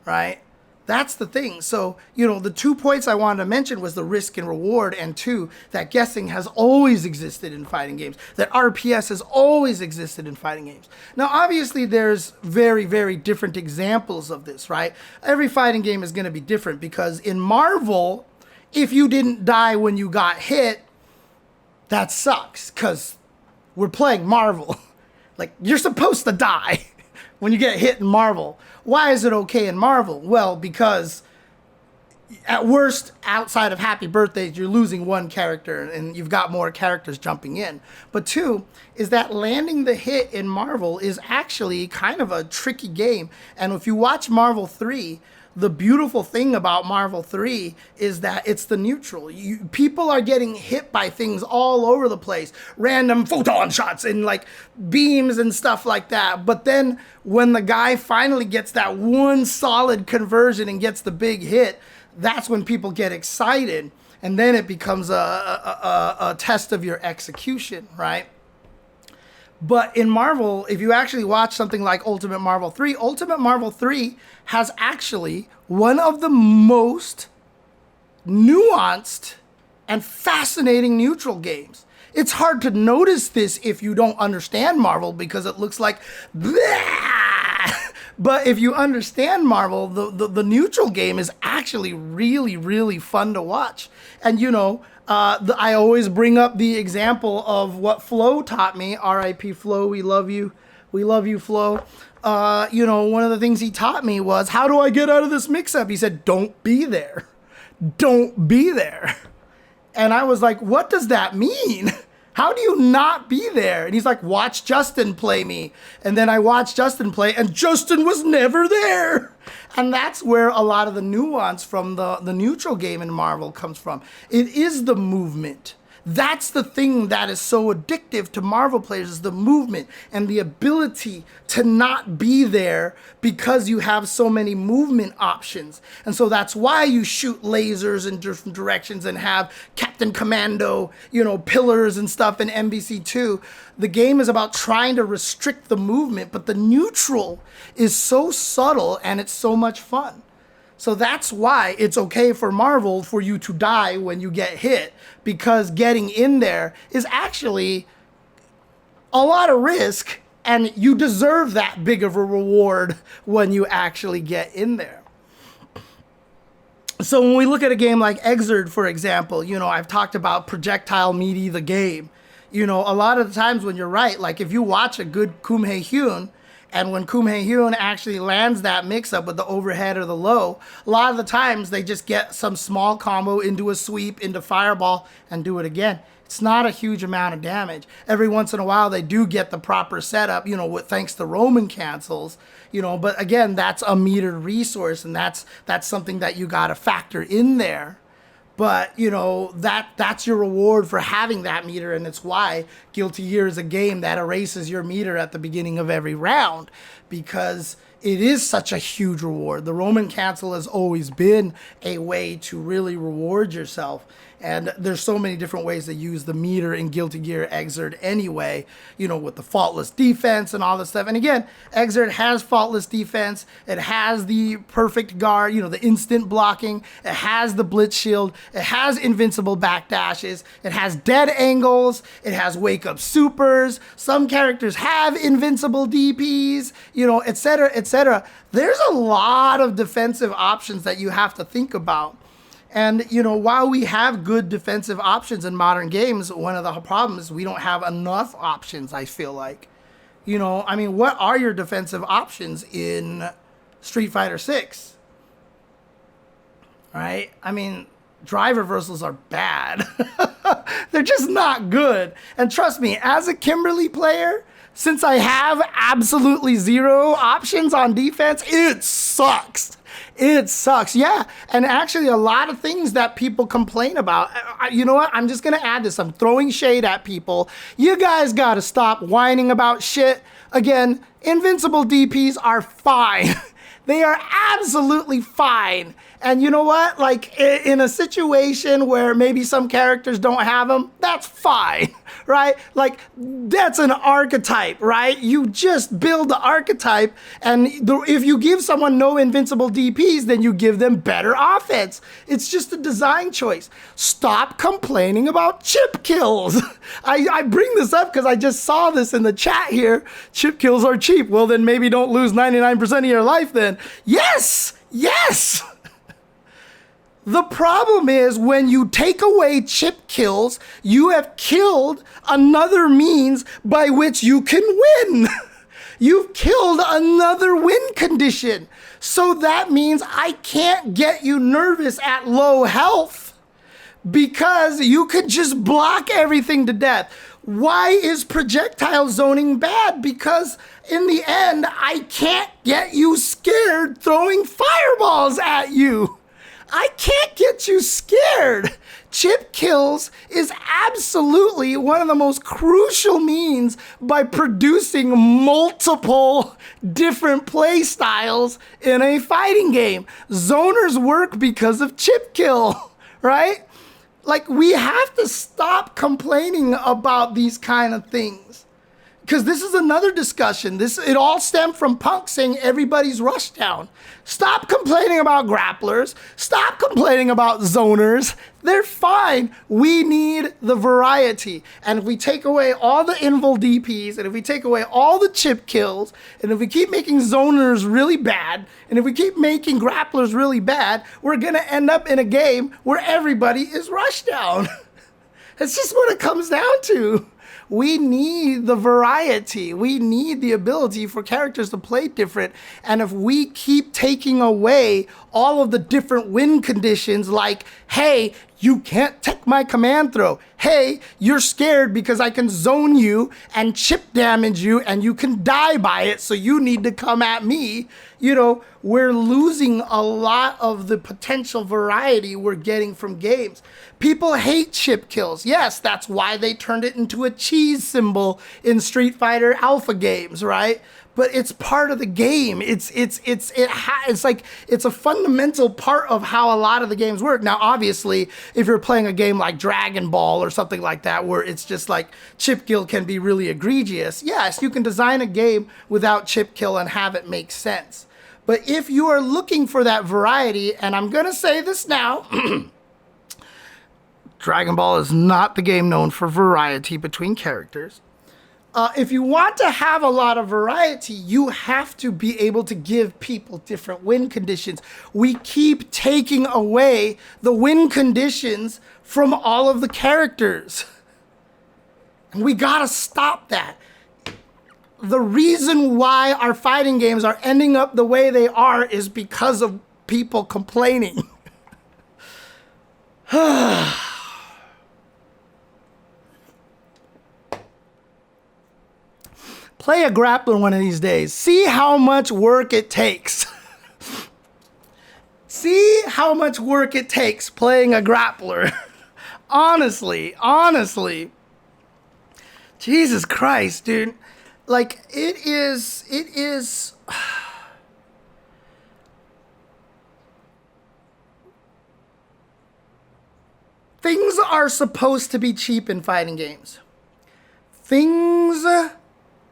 right? That's the thing. So, the 2 points I wanted to mention was the risk and reward, and 2, that guessing has always existed in fighting games, that RPS has always existed in fighting games. Now, obviously, there's very, very different examples of this, right? Every fighting game is going to be different because in Marvel, if you didn't die when you got hit, that sucks because we're playing Marvel. Like, you're supposed to die when you get hit in Marvel. Why is it okay in Marvel? Well, because at worst, outside of Happy Birthdays, you're losing one character and you've got more characters jumping in. But 2 is that landing the hit in Marvel is actually kind of a tricky game. And if you watch Marvel 3, the beautiful thing about Marvel 3 is that it's the neutral. People are getting hit by things all over the place. Random photon shots and like beams and stuff like that. But then when the guy finally gets that one solid conversion and gets the big hit, that's when people get excited. And then it becomes a test of your execution, right? But in Marvel, if you actually watch something like Ultimate Marvel 3 has actually one of the most nuanced and fascinating neutral games. It's hard to notice this if you don't understand Marvel because it looks like blah! But if you understand Marvel, the neutral game is actually really, really fun to watch. And, I always bring up the example of what Flo taught me. R.I.P. Flo, we love you. We love you, Flo. One of the things he taught me was, how do I get out of this mix-up? He said, don't be there. Don't be there. And I was like, what does that mean? How do you not be there? And he's like, watch Justin play me. And then I watched Justin play, and Justin was never there. And that's where a lot of the nuance from the neutral game in Marvel comes from. It is the movement. That's the thing that is so addictive to Marvel players, is the movement and the ability to not be there because you have so many movement options. And so that's why you shoot lasers in different directions and have Captain Commando, pillars and stuff in MVC2. The game is about trying to restrict the movement, but the neutral is so subtle and it's so much fun. So that's why it's okay for Marvel for you to die when you get hit, because getting in there is actually a lot of risk, and you deserve that big of a reward when you actually get in there. So when we look at a game like Exerd, for example, I've talked about projectile meaty the game. A lot of the times when you're right, like if you watch a good Kumhei Hyun, and when Kumhei Hyun actually lands that mix-up with the overhead or the low, a lot of the times they just get some small combo into a sweep, into fireball, and do it again. It's not a huge amount of damage. Every once in a while, they do get the proper setup, thanks to Roman cancels, but again, that's a metered resource, and that's something that you got to factor in there. But, that's your reward for having that meter, and it's why Guilty Gear is a game that erases your meter at the beginning of every round, because it is such a huge reward. The Roman cancel has always been a way to really reward yourself. And there's so many different ways to use the meter in Guilty Gear Exerd anyway, with the faultless defense and all this stuff. And again, Exerd has faultless defense. It has the perfect guard, the instant blocking. It has the blitz shield. It has invincible backdashes. It has dead angles. It has wake up supers. Some characters have invincible DPs, etc., etc. There's a lot of defensive options that you have to think about. And, while we have good defensive options in modern games, one of the problems is we don't have enough options, I feel like. What are your defensive options in Street Fighter 6? Right? Drive reversals are bad. They're just not good. And trust me, as a Kimberly player, since I have absolutely zero options on defense, it sucks. It sucks. Yeah. And actually a lot of things that people complain about, you know what? I'm just going to add this. I'm throwing shade at people. You guys got to stop whining about shit. Again, invincible DPs are fine. They are absolutely fine. And you know what? Like in a situation where maybe some characters don't have them, that's fine, right? Like that's an archetype, right? You just build the archetype, and if you give someone no invincible DPs, then you give them better offense. It's just a design choice. Stop complaining about chip kills. I bring this up because I just saw this in the chat here. Chip kills are cheap. Well, then maybe don't lose 99% of your life then. Yes! Yes! The problem is when you take away chip kills, you have killed another means by which you can win. You've killed another win condition. So that means I can't get you nervous at low health because you could just block everything to death. Why is projectile zoning bad? Because in the end, I can't get you scared throwing fireballs at you. I can't get you scared. Chip kills is absolutely one of the most crucial means by producing multiple different play styles in a fighting game. Zoners work because of chip kill, right? Like, we have to stop complaining about these kind of things. because this is another discussion. It all stemmed from Punk saying everybody's rushed down. Stop complaining about grapplers. Stop complaining about zoners. They're fine. We need the variety. And if we take away all the invul DPs, and if we take away all the chip kills, and if we keep making zoners really bad, and if we keep making grapplers really bad, we're going to end up in a game where everybody is rushed down. That's just what it comes down to. We need the variety. We need the ability for characters to play different. And if we keep taking away all of the different win conditions, like, hey, you can't tech my command throw. Hey, you're scared because I can zone you and chip damage you and you can die by it, so you need to come at me. You know, we're losing a lot of the potential variety we're getting from games. People hate chip kills. Yes, that's why they turned it into a cheese symbol in Street Fighter Alpha games, right? But it's part of the game. It's like it's a fundamental part of how a lot of the games work. Now, obviously, if you're playing a game like Dragon Ball or something like that, where it's just like chip kill can be really egregious, yes, you can design a game without chip kill and have it make sense. But if you are looking for that variety, and I'm gonna say this now, Dragon Ball is not the game known for variety between characters. If you want to have a lot of variety, you have to be able to give people different win conditions. We keep taking away the win conditions from all of the characters. And we gotta stop that. The reason why our fighting games are ending up the way they are is because of people complaining. Play a grappler one of these days. See how much work it takes. See how much work it takes playing a grappler. Honestly. Jesus Christ, dude. Like, it is... Things are supposed to be cheap in fighting games. Things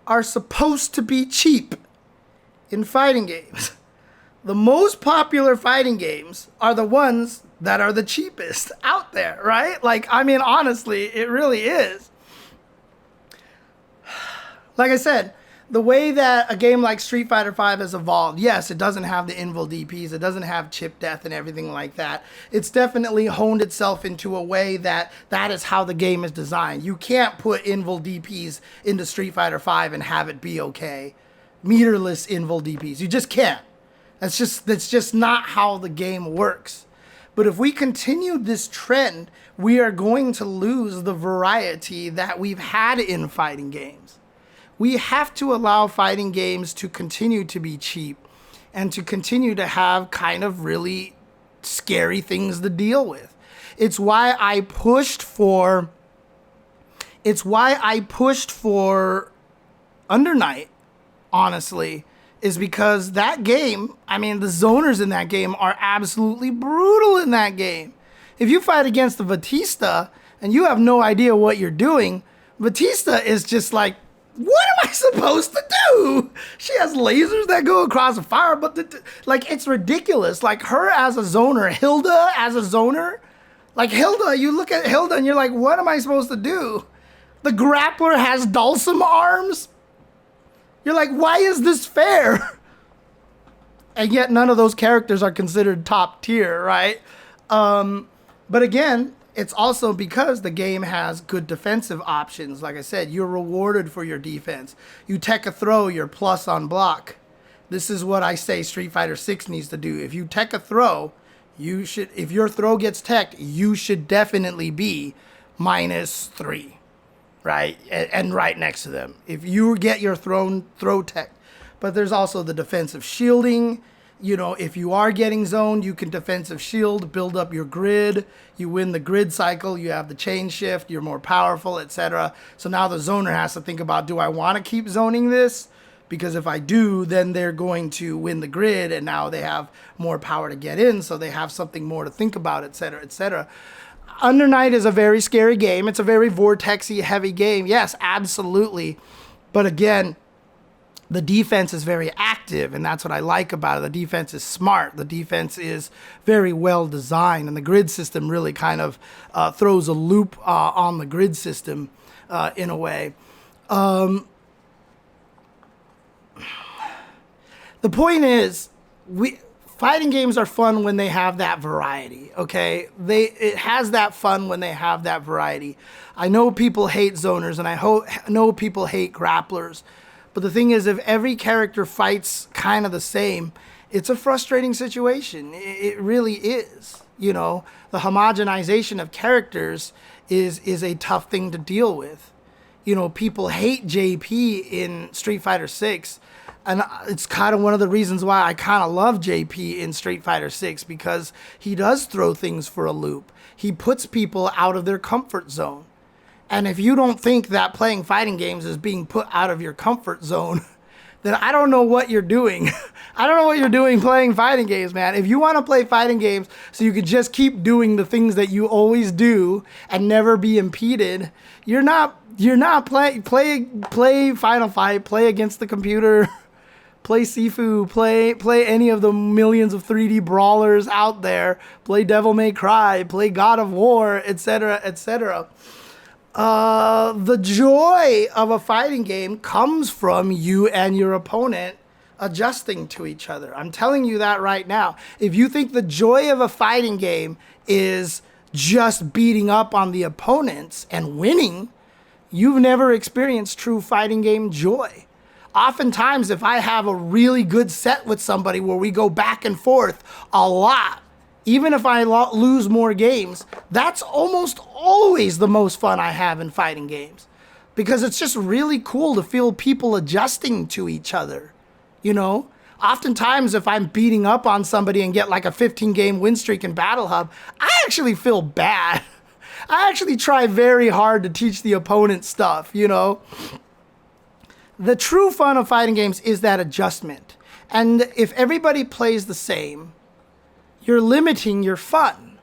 are supposed to be cheap in fighting games. The most popular fighting games are the ones that are the cheapest out there, right? Like, I mean, honestly, it really is. Like I said, the way that a game like Street Fighter V has evolved, yes, it doesn't have the invul DPs, it doesn't have chip death and everything like that. It's definitely honed itself into a way that is how the game is designed. You can't put invul DPs into Street Fighter V and have it be okay. Meterless invul DPs, you just can't. That's just not how the game works. But if we continue this trend, we are going to lose the variety that we've had in fighting games. We have to allow fighting games to continue to be cheap and to continue to have kind of really scary things to deal with. It's why I pushed for Under Night, honestly, is because that game, I mean, the zoners in that game are absolutely brutal in that game. If you fight against the Batista and you have no idea what you're doing, Batista is just like, what am I supposed to do? She has lasers that go across the fire, but like, it's ridiculous. Like, her as a zoner, Hilda as a zoner, like Hilda, you look at Hilda and you're like, what am I supposed to do? The grappler has Dulcim arms. You're like, why is this fair? And yet none of those characters are considered top tier, right? But again, it's also because the game has good defensive options. Like I said, you're rewarded for your defense. You tech a throw, you're plus on block. This is what I say Street Fighter 6 needs to do. If you tech a throw, you should, if your throw gets teched, you should definitely be -3, right? And right next to them. If you get your throw teched. But there's also the defensive shielding. You know, if you are getting zoned, you can defensive shield, build up your grid. You win the grid cycle, you have the chain shift, you're more powerful, etc. So now the zoner has to think about, do I want to keep zoning this? Because if I do, then they're going to win the grid, and now they have more power to get in, so they have something more to think about, etc., etc. Under Night is a very scary game. It's a very vortexy heavy game. Yes, absolutely. But again, the defense is very active, and that's what I like about it. The defense is smart. The defense is very well designed, and the grid system really kind of throws a loop on the grid system in a way. The point is, fighting games are fun when they have that variety, okay? It has that fun when they have that variety. I know people hate zoners, and I know people hate grapplers. But the thing is, if every character fights kind of the same, it's a frustrating situation. It really is. You know, the homogenization of characters is a tough thing to deal with. You know, people hate JP in Street Fighter 6, and it's kind of one of the reasons why I kind of love JP in Street Fighter 6, because he does throw things for a loop. He puts people out of their comfort zone. And if you don't think that playing fighting games is being put out of your comfort zone, then I don't know what you're doing. I don't know what you're doing playing fighting games, man. If you want to play fighting games so you can just keep doing the things that you always do and never be impeded, you're not play Final Fight, play against the computer, play Sifu, play any of the millions of 3D brawlers out there, play Devil May Cry, play God of War, etc., etc. The joy of a fighting game comes from you and your opponent adjusting to each other. I'm telling you that right now. If you think the joy of a fighting game is just beating up on the opponents and winning, you've never experienced true fighting game joy. Oftentimes, if I have a really good set with somebody where we go back and forth a lot, even if I lose more games, that's almost always the most fun I have in fighting games. Because it's just really cool to feel people adjusting to each other, you know? Oftentimes, if I'm beating up on somebody and get like a 15-game win streak in Battle Hub, I actually feel bad. I actually try very hard to teach the opponent stuff, you know? The true fun of fighting games is that adjustment. And if everybody plays the same, you're limiting your fun.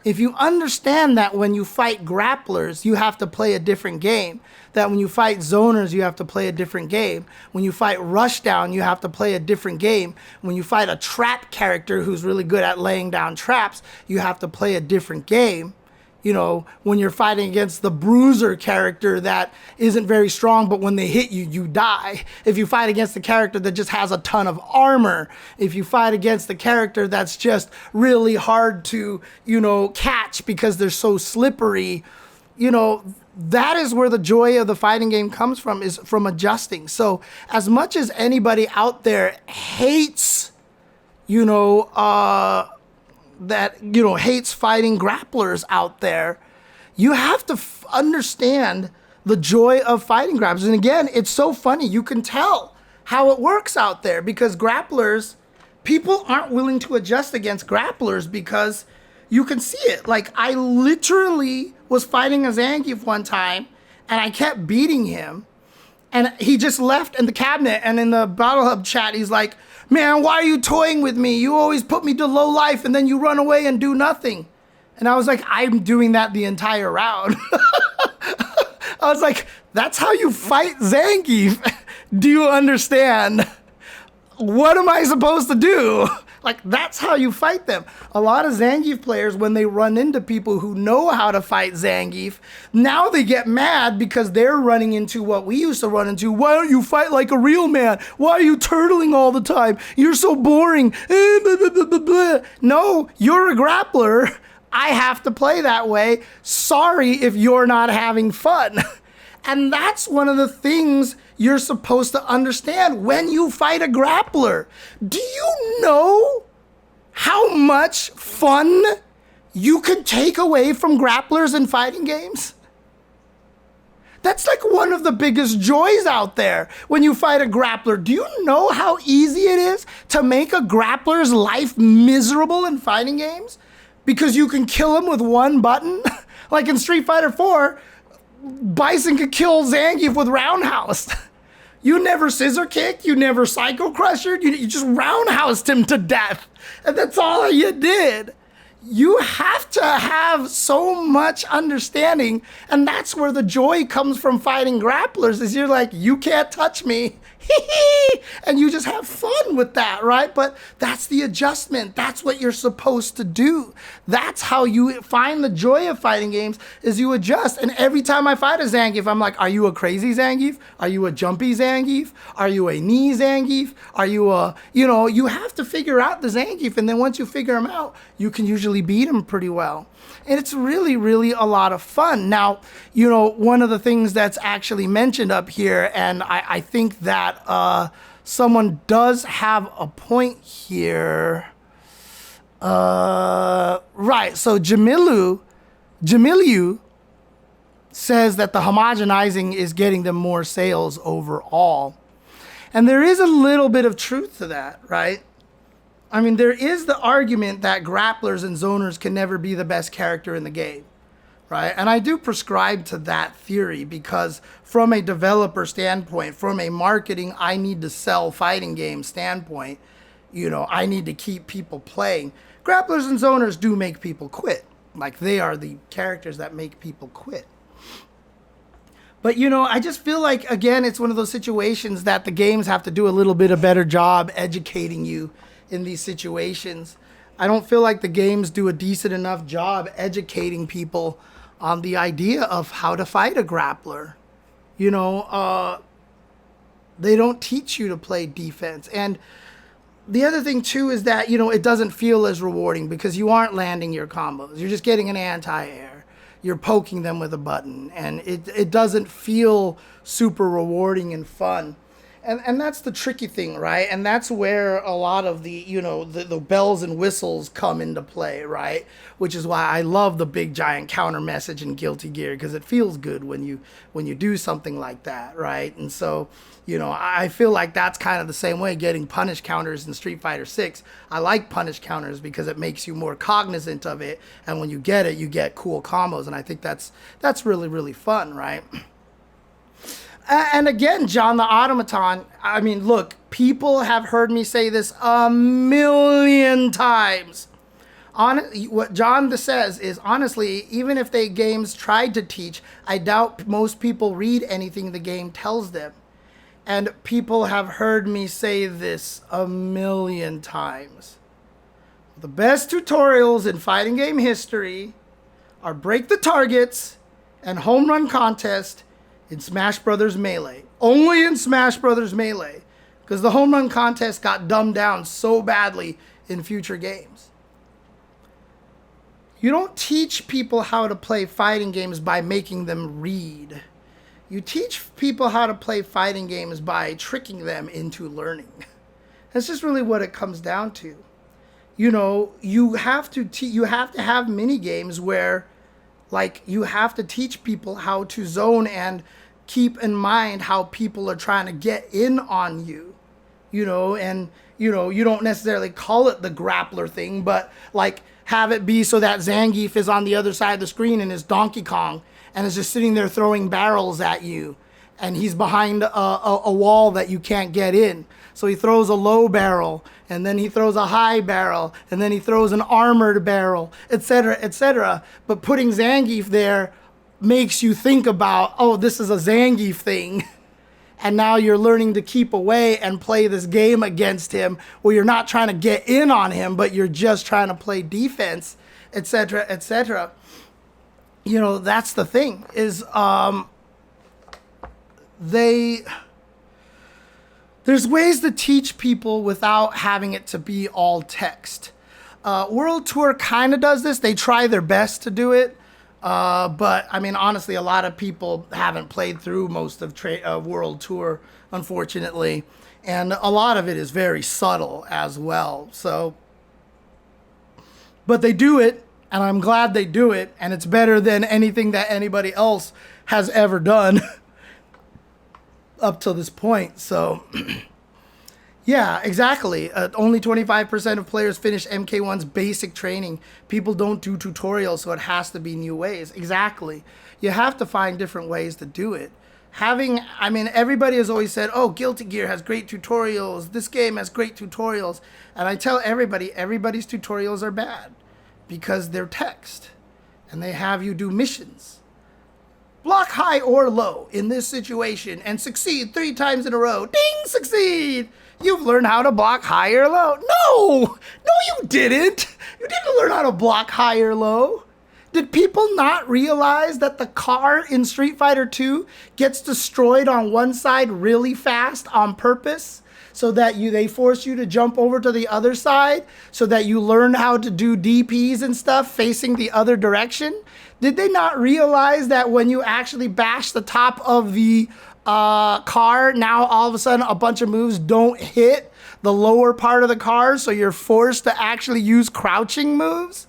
If you understand that when you fight grapplers, you have to play a different game, that when you fight zoners, you have to play a different game, when you fight rushdown, you have to play a different game, when you fight a trap character who's really good at laying down traps, you have to play a different game. You know, when you're fighting against the bruiser character that isn't very strong, but when they hit you, you die. If you fight against the character that just has a ton of armor, if you fight against the character that's just really hard to, you know, catch because they're so slippery, you know, that is where the joy of the fighting game comes from, is from adjusting. So as much as anybody out there hates, you know, hates fighting grapplers out there, you have to understand the joy of fighting grapplers. And again, it's so funny. You can tell how it works out there, because grapplers, people aren't willing to adjust against grapplers because you can see it. Like, I literally was fighting a Zangief one time and I kept beating him, and he just left in the cabinet, and in the Battle Hub chat, he's like, "Man, why are you toying with me? You always put me to low life and then you run away and do nothing." And I was like, I'm doing that the entire round. I was like, that's how you fight Zangief. Do you understand? What am I supposed to do? Like, that's how you fight them. A lot of Zangief players, when they run into people who know how to fight Zangief, now they get mad because they're running into what we used to run into. Why don't you fight like a real man? Why are you turtling all the time? You're so boring. No, you're a grappler. I have to play that way. Sorry if you're not having fun. And that's one of the things you're supposed to understand when you fight a grappler. Do you know how much fun you could take away from grapplers in fighting games? That's like one of the biggest joys out there when you fight a grappler. Do you know how easy it is to make a grappler's life miserable in fighting games? Because you can kill him with one button. Like in Street Fighter 4, Bison could kill Zangief with roundhouse. You never scissor kicked, you never psycho crushed, you just roundhoused him to death. And that's all you did. you have to have so much understanding, and that's where the joy comes from fighting grapplers, is you're like, you can't touch me. And you just have fun with that, right? But that's the adjustment. That's what you're supposed to do. That's how you find the joy of fighting games, is you adjust. And every time I fight a Zangief, I'm like, are you a crazy Zangief? Are you a jumpy Zangief? Are you a knee Zangief? Are you a, you have to figure out the Zangief. And then once you figure him out, you can usually beat him pretty well. And it's really, really a lot of fun. Now, one of the things that's actually mentioned up here, and I think that someone does have a point here. Right, so Jamilu says that the homogenizing is getting them more sales overall. And there is a little bit of truth to that, right? I mean, there is the argument that grapplers and zoners can never be the best character in the game, right? And I do prescribe to that theory because from a developer standpoint, from a marketing, I need to sell fighting games standpoint, I need to keep people playing. Grapplers and zoners do make people quit. Like, they are the characters that make people quit. But, I just feel like, again, it's one of those situations that the games have to do a little bit of better job educating you in these situations. I don't feel like the games do a decent enough job educating people on the idea of how to fight a grappler. They don't teach you to play defense. And the other thing too is that, it doesn't feel as rewarding because you aren't landing your combos. You're just getting an anti-air. You're poking them with a button, and it doesn't feel super rewarding and fun. And that's the tricky thing, right? And that's where a lot of the, the bells and whistles come into play, right? Which is why I love the big giant counter message in Guilty Gear, because it feels good when you do something like that, right? And so, I feel like that's kind of the same way getting punish counters in Street Fighter 6. I like punish counters because it makes you more cognizant of it, and when you get it, you get cool combos, and I think that's really, really fun, right? And again, John the Automaton, I mean, look, people have heard me say this a million times. What John says is, honestly, even if the games tried to teach, I doubt most people read anything the game tells them. And people have heard me say this a million times. The best tutorials in fighting game history are Break the Targets and Home Run Contest in Smash Brothers Melee. Only in Smash Brothers Melee. Because the Home Run Contest got dumbed down so badly in future games. You don't teach people how to play fighting games by making them read. You teach people how to play fighting games by tricking them into learning. That's just really what it comes down to. You have to have mini games where, like, you have to teach people how to zone and keep in mind how people are trying to get in on you, and, you don't necessarily call it the grappler thing, but, like, have it be so that Zangief is on the other side of the screen and is Donkey Kong and is just sitting there throwing barrels at you, and he's behind a wall that you can't get in. So he throws a low barrel, and then he throws a high barrel, and then he throws an armored barrel, etc., etc. But putting Zangief there makes you think about, oh, this is a Zangief thing. And now you're learning to keep away and play this game against him where you're not trying to get in on him, but you're just trying to play defense, etc., etc. That's the thing, is there's ways to teach people without having it to be all text. World Tour kind of does this. They try their best to do it. But, I mean, honestly, a lot of people haven't played through most of World Tour, unfortunately. And a lot of it is very subtle as well. So, but they do it, and I'm glad they do it. And it's better than anything that anybody else has ever done up to this point. So, yeah, exactly. Only 25% of players finish MK1's basic training. People don't do tutorials, so it has to be new ways. Exactly. You have to find different ways to do it. Everybody has always said, oh, Guilty Gear has great tutorials. This game has great tutorials. And I tell everybody, everybody's tutorials are bad. because they're text and they have you do missions. Block high or low in this situation and succeed 3 times in a row. Ding, succeed. You've learned how to block high or low. No, you didn't. You didn't learn how to block high or low. Did people not realize that the car in Street Fighter 2 gets destroyed on one side really fast on purpose so that they force you to jump over to the other side so that you learn how to do DPs and stuff facing the other direction? Did they not realize that when you actually bash the top of the car, now all of a sudden a bunch of moves don't hit the lower part of the car, so you're forced to actually use crouching moves?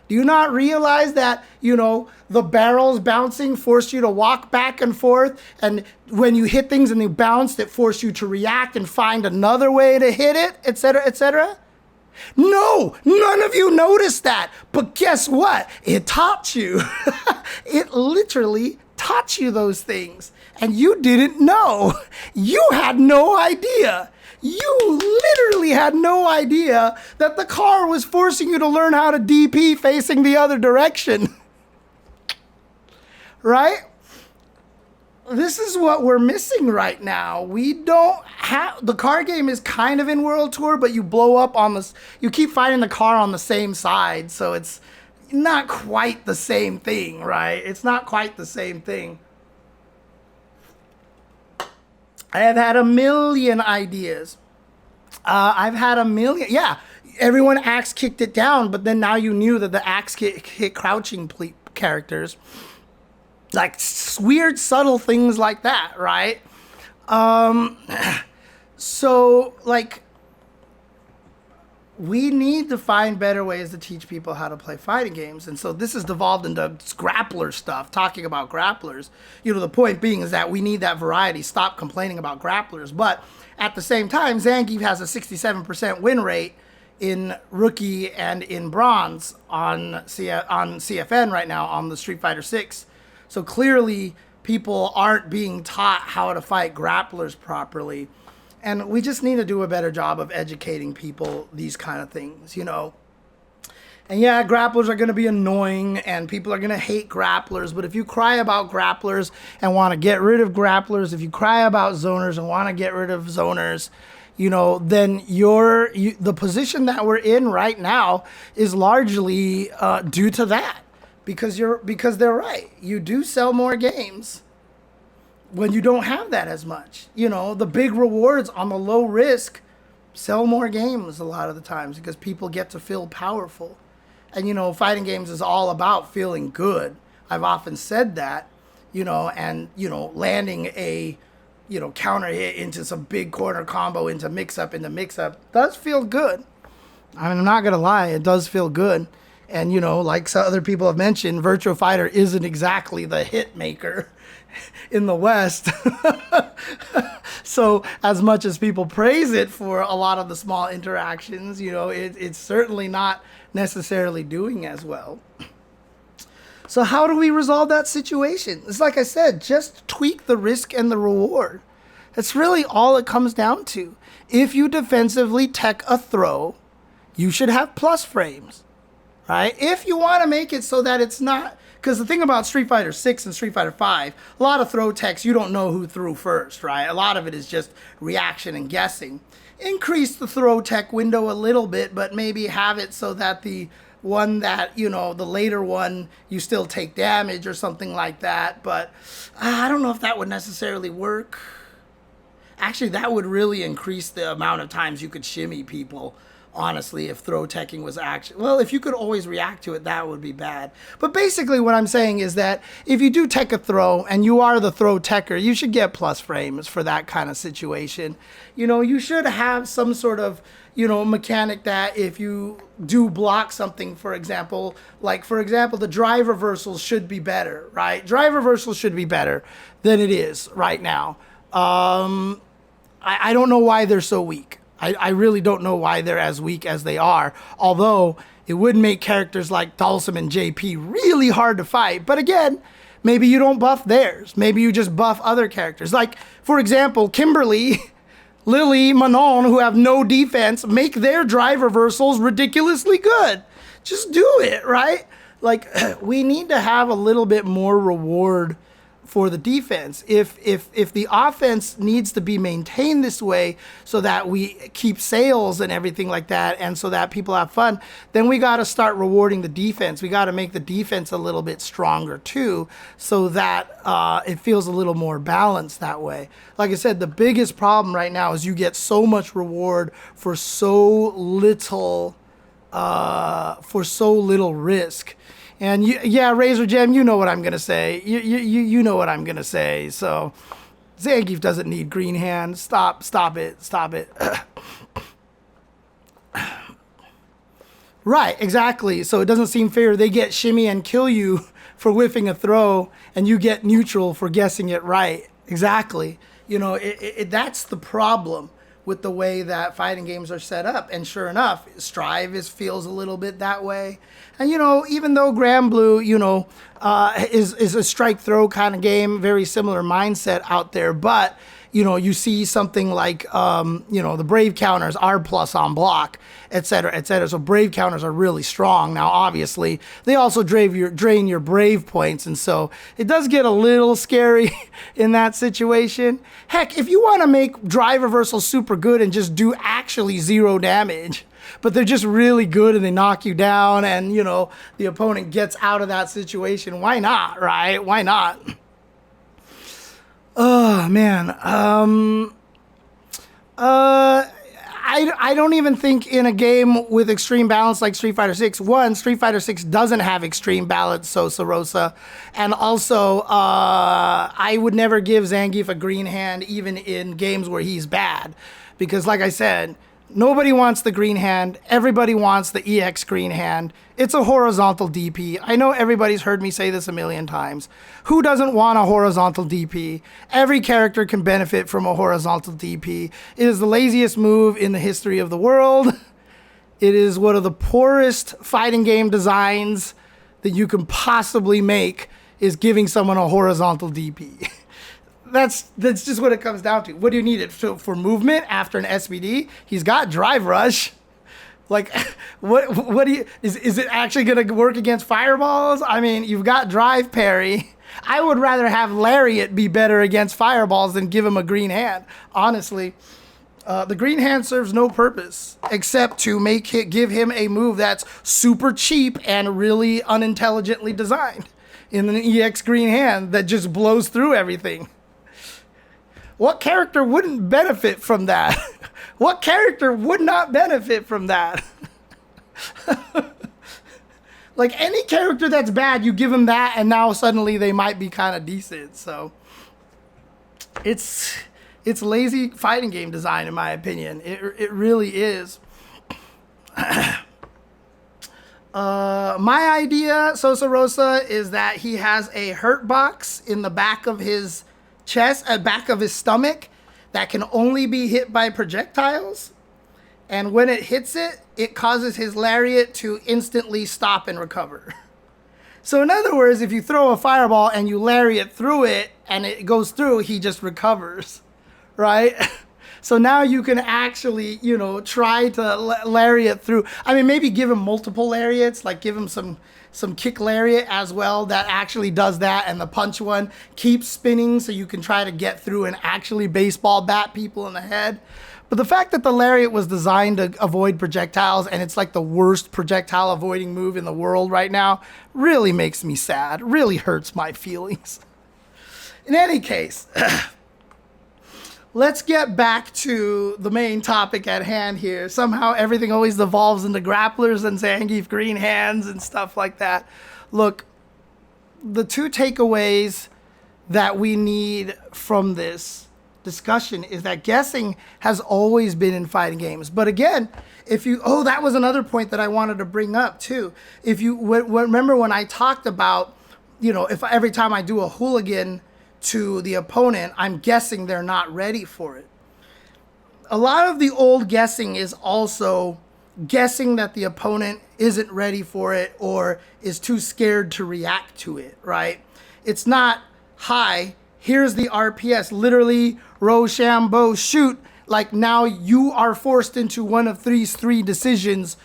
Do you not realize that, the barrels bouncing force you to walk back and forth, and when you hit things and they bounce, it forced you to react and find another way to hit it, etc., etc.? No, none of you noticed that. But guess what? It taught you. It literally taught you those things. And you didn't know. You had no idea. You literally had no idea that the car was forcing you to learn how to DP facing the other direction. Right? This is what we're missing right now. We don't have, the car game is kind of in World Tour, but you blow up on this, you keep finding the car on the same side, so it's not quite the same thing, right? It's not quite the same thing. I have had a million ideas. I've had a million, yeah, everyone axe kicked it down, but then now you knew that the axe kick hit crouching characters. Like weird, subtle things like that, right? So, like, we need to find better ways to teach people how to play fighting games. And so this has devolved into grappler stuff, talking about grapplers. The point being is that we need that variety. Stop complaining about grapplers. But at the same time, Zangief has a 67% win rate in Rookie and in Bronze on CFN right now on the Street Fighter 6. So clearly, people aren't being taught how to fight grapplers properly. And we just need to do a better job of educating people these kind of things, And yeah, grapplers are going to be annoying and people are going to hate grapplers. But if you cry about grapplers and want to get rid of grapplers, if you cry about zoners and want to get rid of zoners, then the position that we're in right now is largely due to that. Because they're right. You do sell more games when you don't have that as much. The big rewards on the low risk sell more games a lot of the times because people get to feel powerful. And, fighting games is all about feeling good. I've often said that, and, landing a, counter hit into some big corner combo into mix-up does feel good. I'm not going to lie. It does feel good. And, like some other people have mentioned, Virtua Fighter isn't exactly the hit maker in the West. So as much as people praise it for a lot of the small interactions, it's certainly not necessarily doing as well. So how do we resolve that situation? It's like I said, just tweak the risk and the reward. That's really all it comes down to. If you defensively tech a throw, you should have plus frames. Right? If you want to make it so that it's not, because the thing about Street Fighter 6 and Street Fighter 5, a lot of throw techs, you don't know who threw first, right? A lot of it is just reaction and guessing. Increase the throw tech window a little bit, but maybe have it so that the one that, the later one, you still take damage or something like that. But I don't know if that would necessarily work. Actually, that would really increase the amount of times you could shimmy people. Honestly, if throw teching was actually, well, if you could always react to it, that would be bad. But basically what I'm saying is that if you do tech a throw and you are the throw techer, you should get plus frames for that kind of situation. You should have some sort of, mechanic that if you do block something, for example, the drive reversals should be better, right? Drive reversals should be better than it is right now. I don't know why they're so weak. I really don't know why they're as weak as they are, although it would make characters like Dhalsim and JP really hard to fight. But again, maybe you don't buff theirs. Maybe you just buff other characters. Like, for example, Kimberly Lily, Manon, who have no defense, make their drive reversals ridiculously good. Just do it, right? Like, we need to have a little bit more reward for the defense. If the offense needs to be maintained this way so that we keep sales and everything like that, and so that people have fun, then we got to start rewarding the defense. We got to make the defense a little bit stronger too, so that it feels a little more balanced that way. Like I said, the biggest problem right now is you get so much reward for so little risk. And yeah, Razor Gem, you know what I'm gonna say. You know what I'm gonna say. So Zangief doesn't need green hand. Stop it. Right, exactly. So it doesn't seem fair. They get shimmy and kill you for whiffing a throw, and you get neutral for guessing it right. Exactly. You know, that's the problem with the way that fighting games are set up. And sure enough, Strive feels a little bit that way. And, you know, even though Grand Blue, you know, is a strike throw kind of game, very similar mindset out there, but, you know, you see something like, you know, the Brave counters are plus on block, et cetera, et cetera. So Brave counters are really strong. Now, obviously, they also drain your Brave points. And so it does get a little scary in that situation. Heck, if you want to make drive reversals super good and just do actually 0 damage, but they're just really good and they knock you down and, you know, the opponent gets out of that situation, why not, right? Why not? Oh, man. I don't even think in a game with extreme balance like Street Fighter 6, Street Fighter 6 doesn't have extreme balance, Sosa Rosa. And also, I would never give Zangief a green hand even in games where he's bad. Because like I said, nobody wants the green hand. Everybody wants the EX green hand. It's a horizontal DP. I know everybody's heard me say this a million times. Who doesn't want a horizontal DP? Every character can benefit from a horizontal DP. It is the laziest move in the history of the world. It is one of the poorest fighting game designs that you can possibly make, is giving someone a horizontal DP. That's just what it comes down to. What do you need it for movement after an SBD? He's got Drive Rush. Like, what do you, is it actually going to work against fireballs? I mean, you've got Drive Parry. I would rather have Lariat be better against fireballs than give him a green hand, honestly. The green hand serves no purpose except to give him a move that's super cheap and really unintelligently designed in an EX green hand that just blows through everything. What character wouldn't benefit from that? What character would not benefit from that? Like, any character that's bad, you give them that, and now suddenly they might be kind of decent. So it's lazy fighting game design, in my opinion. It really is. My idea, Sosa Rosa, is that he has a hurt box in the back of his chest, back of his stomach, that can only be hit by projectiles. And when it hits it, it causes his lariat to instantly stop and recover. So in other words, if you throw a fireball and you lariat through it and it goes through, he just recovers, right? So now you can actually, you know, try to lariat through. I mean, maybe give him multiple lariats, like give him some kick lariat as well that actually does that, and the punch one keeps spinning so you can try to get through and actually baseball bat people in the head. But the fact that the lariat was designed to avoid projectiles, and it's like the worst projectile avoiding move in the world right now, really makes me sad, really hurts my feelings. In any case, let's get back to the main topic at hand here. Somehow everything always devolves into grapplers and Zangief green hands and stuff like that. Look, the two takeaways that we need from this discussion is that guessing has always been in fighting games. But again, that was another point that I wanted to bring up too. If you remember when I talked about, you know, if every time I do a hooligan to the opponent, I'm guessing they're not ready for it. A lot of the old guessing is also guessing that the opponent isn't ready for it or is too scared to react to it, right? It's not, hi, here's the RPS, literally Rochambeau shoot, like now you are forced into one of these three decisions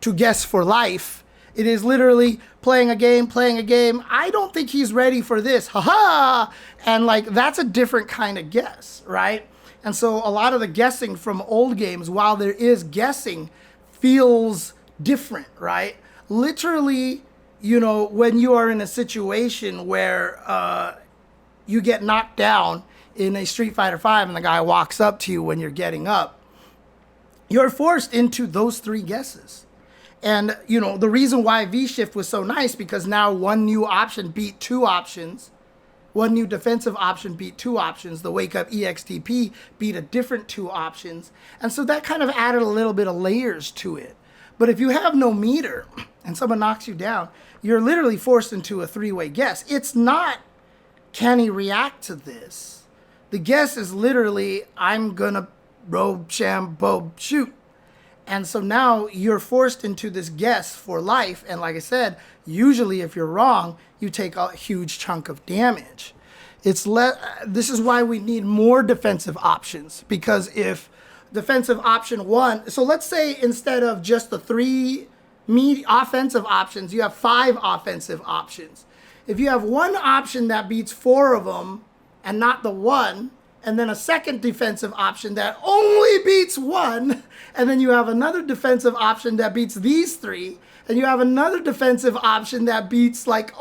to guess for life. It is literally playing a game. I don't think he's ready for this. Haha. And like, that's a different kind of guess, right? And so a lot of the guessing from old games, while there is guessing, feels different, right? Literally, you know, when you are in a situation where you get knocked down in a Street Fighter V and the guy walks up to you when you're getting up, you're forced into those three guesses. And, you know, the reason why V-Shift was so nice, because now one new option beat two options. One new defensive option beat two options. The Wake Up EXTP beat a different two options. And so that kind of added a little bit of layers to it. But if you have no meter and someone knocks you down, you're literally forced into a three-way guess. It's not, can he react to this? The guess is literally, I'm gonna robe, sham, bob, shoot. And so now you're forced into this guess for life. And like I said, usually if you're wrong, you take a huge chunk of damage. This is why we need more defensive options, because if defensive option one, so let's say instead of just the three offensive options, you have 5 offensive options. If you have one option that beats 4 of them and not the one, and then a second defensive option that only beats 1, and then you have another defensive option that beats these 3, and you have another defensive option that beats like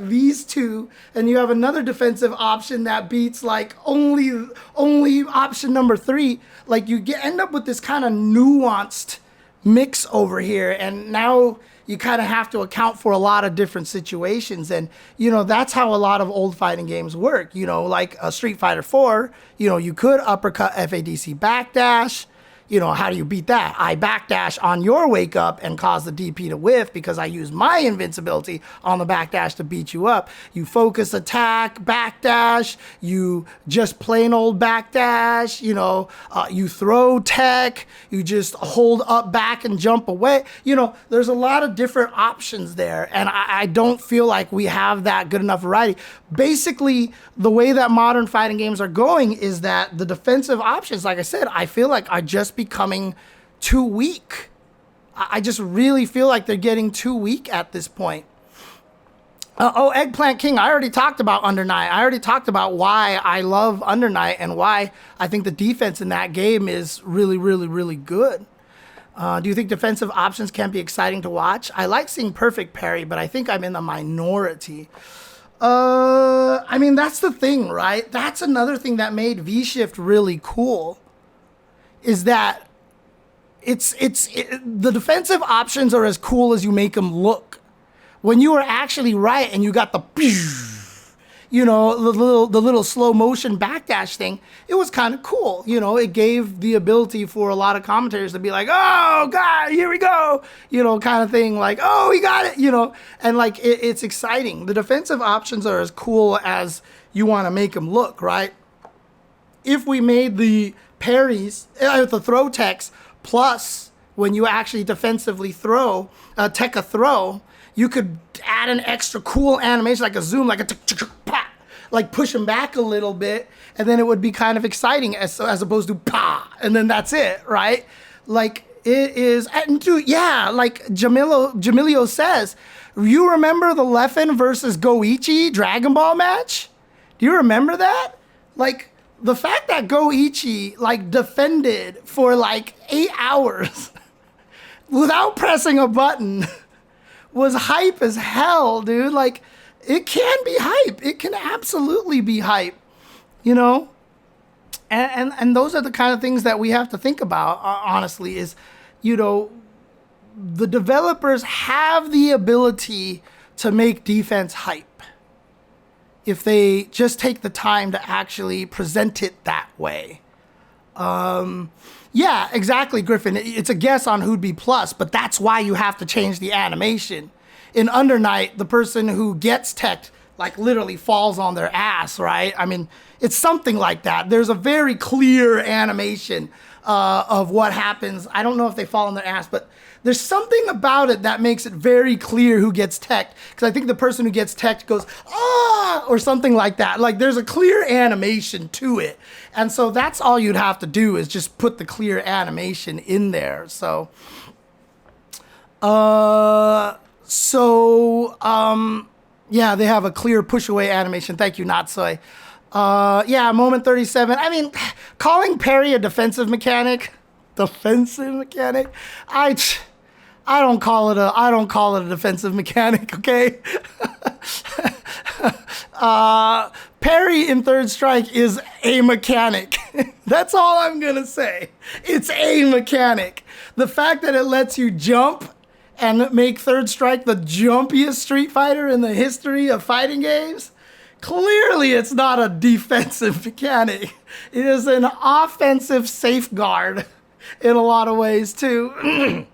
these 2, and you have another defensive option that beats like only option number 3. Like you end up with this kind of nuanced mix over here, and now you kind of have to account for a lot of different situations. And, you know, that's how a lot of old fighting games work. You know, like a Street Fighter 4, you know, you could uppercut FADC backdash. You know, how do you beat that? I backdash on your wake up and cause the DP to whiff because I use my invincibility on the backdash to beat you up. You focus attack, backdash, you just plain old backdash, you know, you throw tech, you just hold up back and jump away. You know, there's a lot of different options there, and I don't feel like we have that good enough variety. Basically, the way that modern fighting games are going is that the defensive options, like I said, I feel like are just becoming too weak. I just really feel like they're getting too weak at this point. Eggplant King, I already talked about Under Night. I already talked about why I love Under Night and why I think the defense in that game is really, really, really good. Do you think defensive options can be exciting to watch? I like seeing perfect parry, but I think I'm in the minority. I mean, that's the thing, right? That's another thing that made V-Shift really cool, is that the defensive options are as cool as you make them look. When you were actually right and you got the, you know, the little slow motion backdash thing, it was kind of cool. You know, it gave the ability for a lot of commentators to be like, oh God, here we go, you know, kind of thing, like, oh, we got it, you know, and like, it's exciting. The defensive options are as cool as you want to make them look, right? If we made the parries, the throw techs, plus when you actually defensively throw, tech a throw, you could add an extra cool animation, like a zoom, like like push them back a little bit, and then it would be kind of exciting as opposed to pa, and then that's it, right? Like it is, and dude, yeah, like Jamilio says, you remember the Leffen versus Goichi Dragon Ball match? Do you remember that? Like, the fact that Goichi like defended for like 8 hours without pressing a button was hype as hell, dude. Like, it can be hype. It can absolutely be hype, you know? And those are the kind of things that we have to think about, honestly, is, you know, the developers have the ability to make defense hype if they just take the time to actually present it that way. Yeah, exactly, Griffin. It's a guess on who'd be plus, but that's why you have to change the animation. In Under Night, the person who gets teched like literally falls on their ass, right? I mean, it's something like that. There's a very clear animation of what happens. I don't know if they fall on their ass, but there's something about it that makes it very clear who gets teched. Because I think the person who gets teched goes, ah, or something like that. Like there's a clear animation to it. And so that's all you'd have to do is just put the clear animation in there. So, yeah, they have a clear push away animation. Thank you, Natsoy. Yeah, moment 37. I mean, calling parry a defensive mechanic, I don't call it a defensive mechanic, okay? Parry in Third Strike is a mechanic. That's all I'm gonna say. It's a mechanic. The fact that it lets you jump and make Third Strike the jumpiest Street Fighter in the history of fighting games, clearly it's not a defensive mechanic. It is an offensive safeguard in a lot of ways too.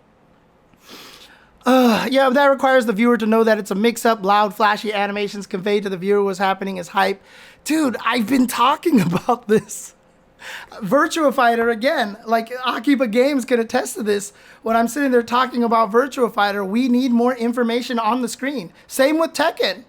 Yeah, that requires the viewer to know that it's a mix-up. Loud, flashy animations conveyed to the viewer what's happening as hype. Dude, I've been talking about this. Virtua Fighter, again, like Akiba Games can attest to this. When I'm sitting there talking about Virtua Fighter, we need more information on the screen. Same with Tekken.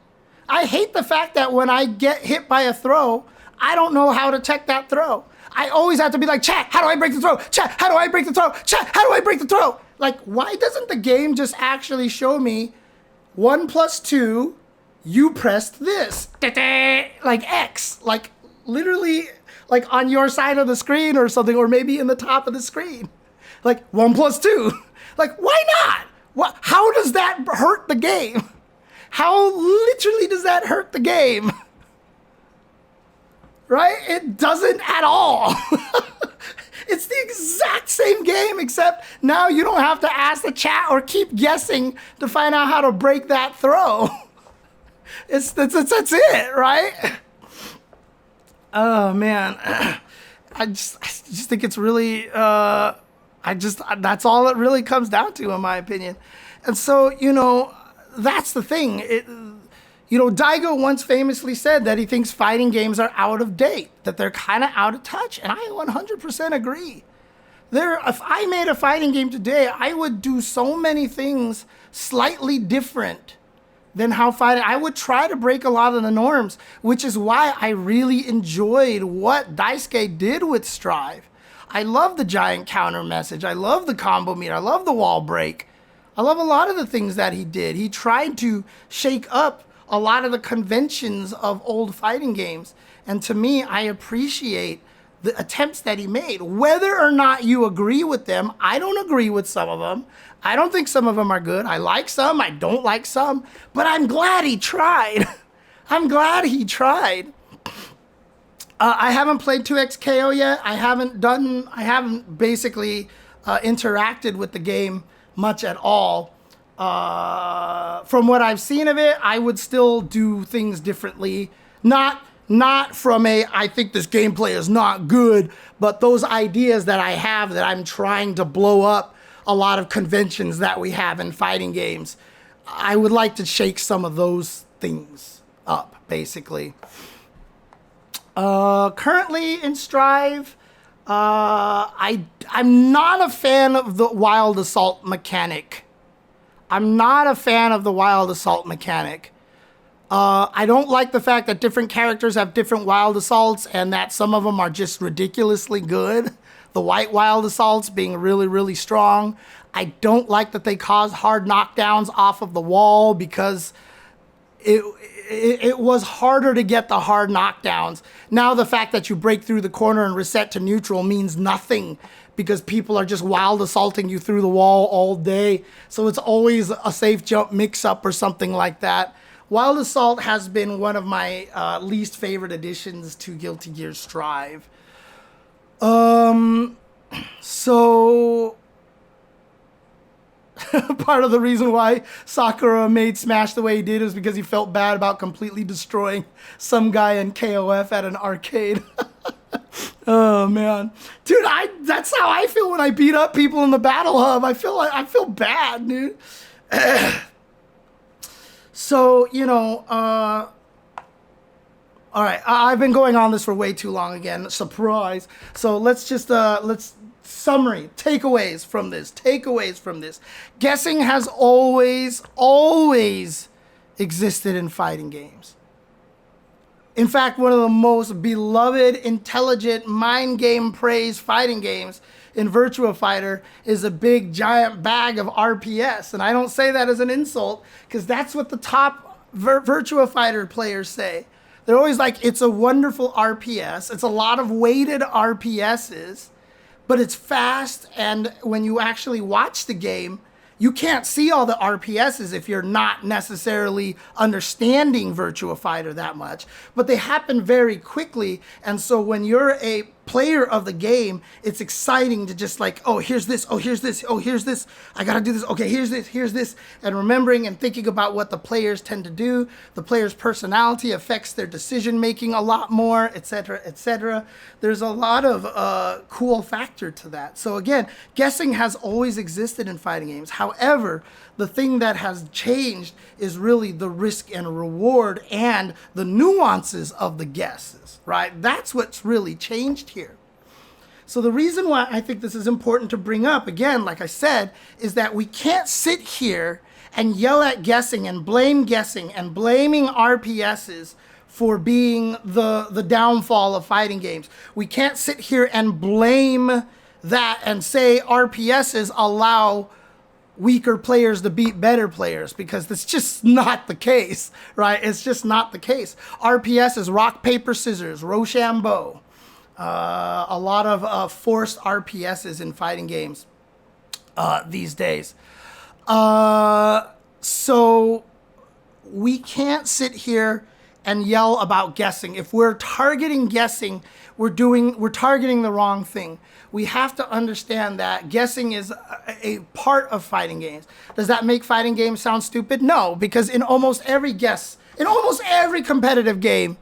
I hate the fact that when I get hit by a throw, I don't know how to tech that throw. I always have to be like, chat, how do I break the throw? Chat, how do I break the throw? Chat, how do I break the throw? Like, why doesn't the game just actually show me 1 + 2, you pressed this, like X, like literally like on your side of the screen or something, or maybe in the top of the screen, like 1 + 2. Like, why not? What? How does that hurt the game? How literally does that hurt the game? Right? It doesn't at all. It's the exact same game, except now you don't have to ask the chat or keep guessing to find out how to break that throw. That's it, right? Oh man, I just think it's really that's all it really comes down to, in my opinion. And so, you know, that's the thing. You know, Daigo once famously said that he thinks fighting games are out of date, that they're kind of out of touch, and I 100% agree. If I made a fighting game today, I would do so many things slightly different than how fighting. I would try to break a lot of the norms, which is why I really enjoyed what Daisuke did with Strive. I love the giant counter message. I love the combo meter. I love the wall break. I love a lot of the things that he did. He tried to shake up a lot of the conventions of old fighting games. And to me, I appreciate the attempts that he made. Whether or not you agree with them, I don't agree with some of them. I don't think some of them are good. I like some, I don't like some, but I'm glad he tried. I'm glad he tried. I haven't played 2XKO yet. I haven't basically interacted with the game much at all. From what I've seen of it, I would still do things differently. Not from I think this gameplay is not good, but those ideas that I have that I'm trying to blow up a lot of conventions that we have in fighting games. I would like to shake some of those things up, basically. Currently in Strive, I'm not a fan of the Wild Assault mechanic. I don't like the fact that different characters have different Wild Assaults and that some of them are just ridiculously good. The white Wild Assaults being really, really strong. I don't like that they cause hard knockdowns off of the wall because it was harder to get the hard knockdowns. Now the fact that you break through the corner and reset to neutral means nothing because people are just Wild Assaulting you through the wall all day. So it's always a safe jump mix-up or something like that. Wild Assault has been one of my least favorite additions to Guilty Gear Strive. So part of the reason why Sakura made Smash the way he did is because he felt bad about completely destroying some guy in KOF at an arcade. Oh man, dude, that's how I feel when I beat up people in the Battle Hub. I feel bad, dude. So, you know, all right, I've been going on this for way too long again. Surprise. So let's just, let's summary, takeaways from this. Guessing has always existed in fighting games. In fact, one of the most beloved, intelligent, mind game praised fighting games in Virtua Fighter is a big giant bag of RPS. And I don't say that as an insult, because that's what the top Virtua Fighter players say. They're always like, it's a wonderful RPS. It's a lot of weighted RPSs, but it's fast. And when you actually watch the game, you can't see all the RPSs if you're not necessarily understanding Virtua Fighter that much, but they happen very quickly. And so when you're a player of the game, it's exciting to just like, oh, here's this, oh, here's this, oh, here's this, I gotta do this, okay, here's this, and remembering and thinking about what the players tend to do. The player's personality affects their decision making a lot more, etc., etc. There's a lot of cool factor to that. So again, guessing has always existed in fighting games. However, the thing that has changed is really the risk and reward and the nuances of the guesses, right? That's what's really changed here. So the reason why I think this is important to bring up, again, like I said, is that we can't sit here and yell at guessing and blaming RPSs for being the downfall of fighting games. We can't sit here and blame that and say RPSs allow weaker players to beat better players, because that's just not the case, right? It's just not the case. RPS is rock, paper, scissors, Rochambeau. A lot of forced RPSs in fighting games these days. So we can't sit here and yell about guessing. If we're targeting guessing, we're targeting the wrong thing. We have to understand that guessing is a part of fighting games. Does that make fighting games sound stupid? No, because in almost every competitive game,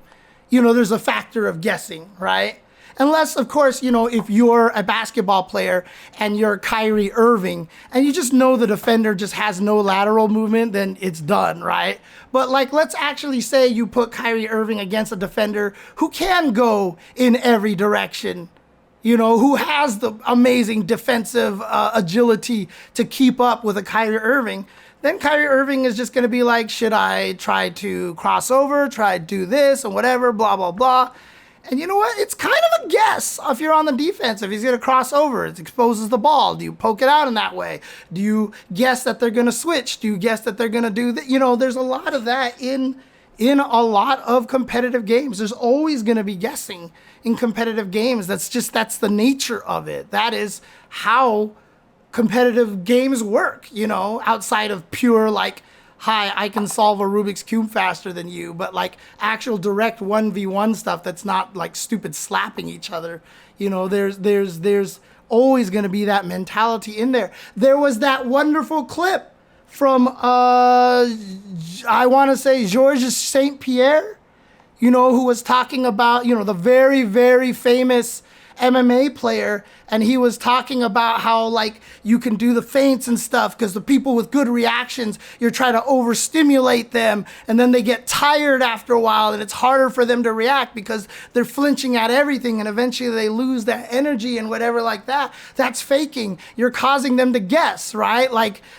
there's a factor of guessing, right? Unless, of course, if you're a basketball player and you're Kyrie Irving and you just know the defender just has no lateral movement, then it's done, right? But let's actually say you put Kyrie Irving against a defender who can go in every direction, who has the amazing defensive agility to keep up with a Kyrie Irving. Then Kyrie Irving is just going to be like, should I try to cross over, try to do this and whatever, blah, blah, blah. And you know what? It's kind of a guess if you're on the defense. If he's going to cross over, it exposes the ball. Do you poke it out in that way? Do you guess that they're going to switch? Do you guess that they're going to do that? There's a lot of that in a lot of competitive games. There's always going to be guessing in competitive games. That's the nature of it. That is how competitive games work, outside of pure hi, I can solve a Rubik's Cube faster than you, but actual direct 1v1 stuff that's not stupid slapping each other. There's always going to be that mentality in there. There was that wonderful clip from, I want to say Georges St. Pierre, who was talking about, the very, very famous MMA player, and he was talking about how you can do the feints and stuff because the people with good reactions, you're trying to overstimulate them, and then they get tired after a while, and it's harder for them to react because they're flinching at everything, and eventually they lose that energy and whatever like that. That's faking. You're causing them to guess, right?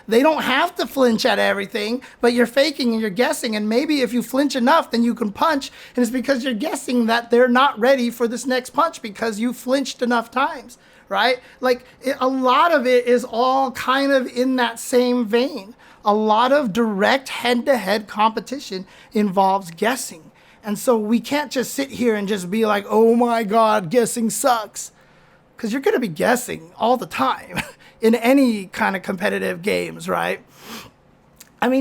They don't have to flinch at everything, but you're faking and you're guessing, and maybe if you flinch enough, then you can punch, and it's because you're guessing that they're not ready for this next punch because you flinched enough times. Right? A lot of it is all kind of in that same vein. A lot of direct head-to-head competition involves guessing. And so we can't just sit here and just be like, oh my God, guessing sucks. Because you're going to be guessing all the time in any kind of competitive games, right?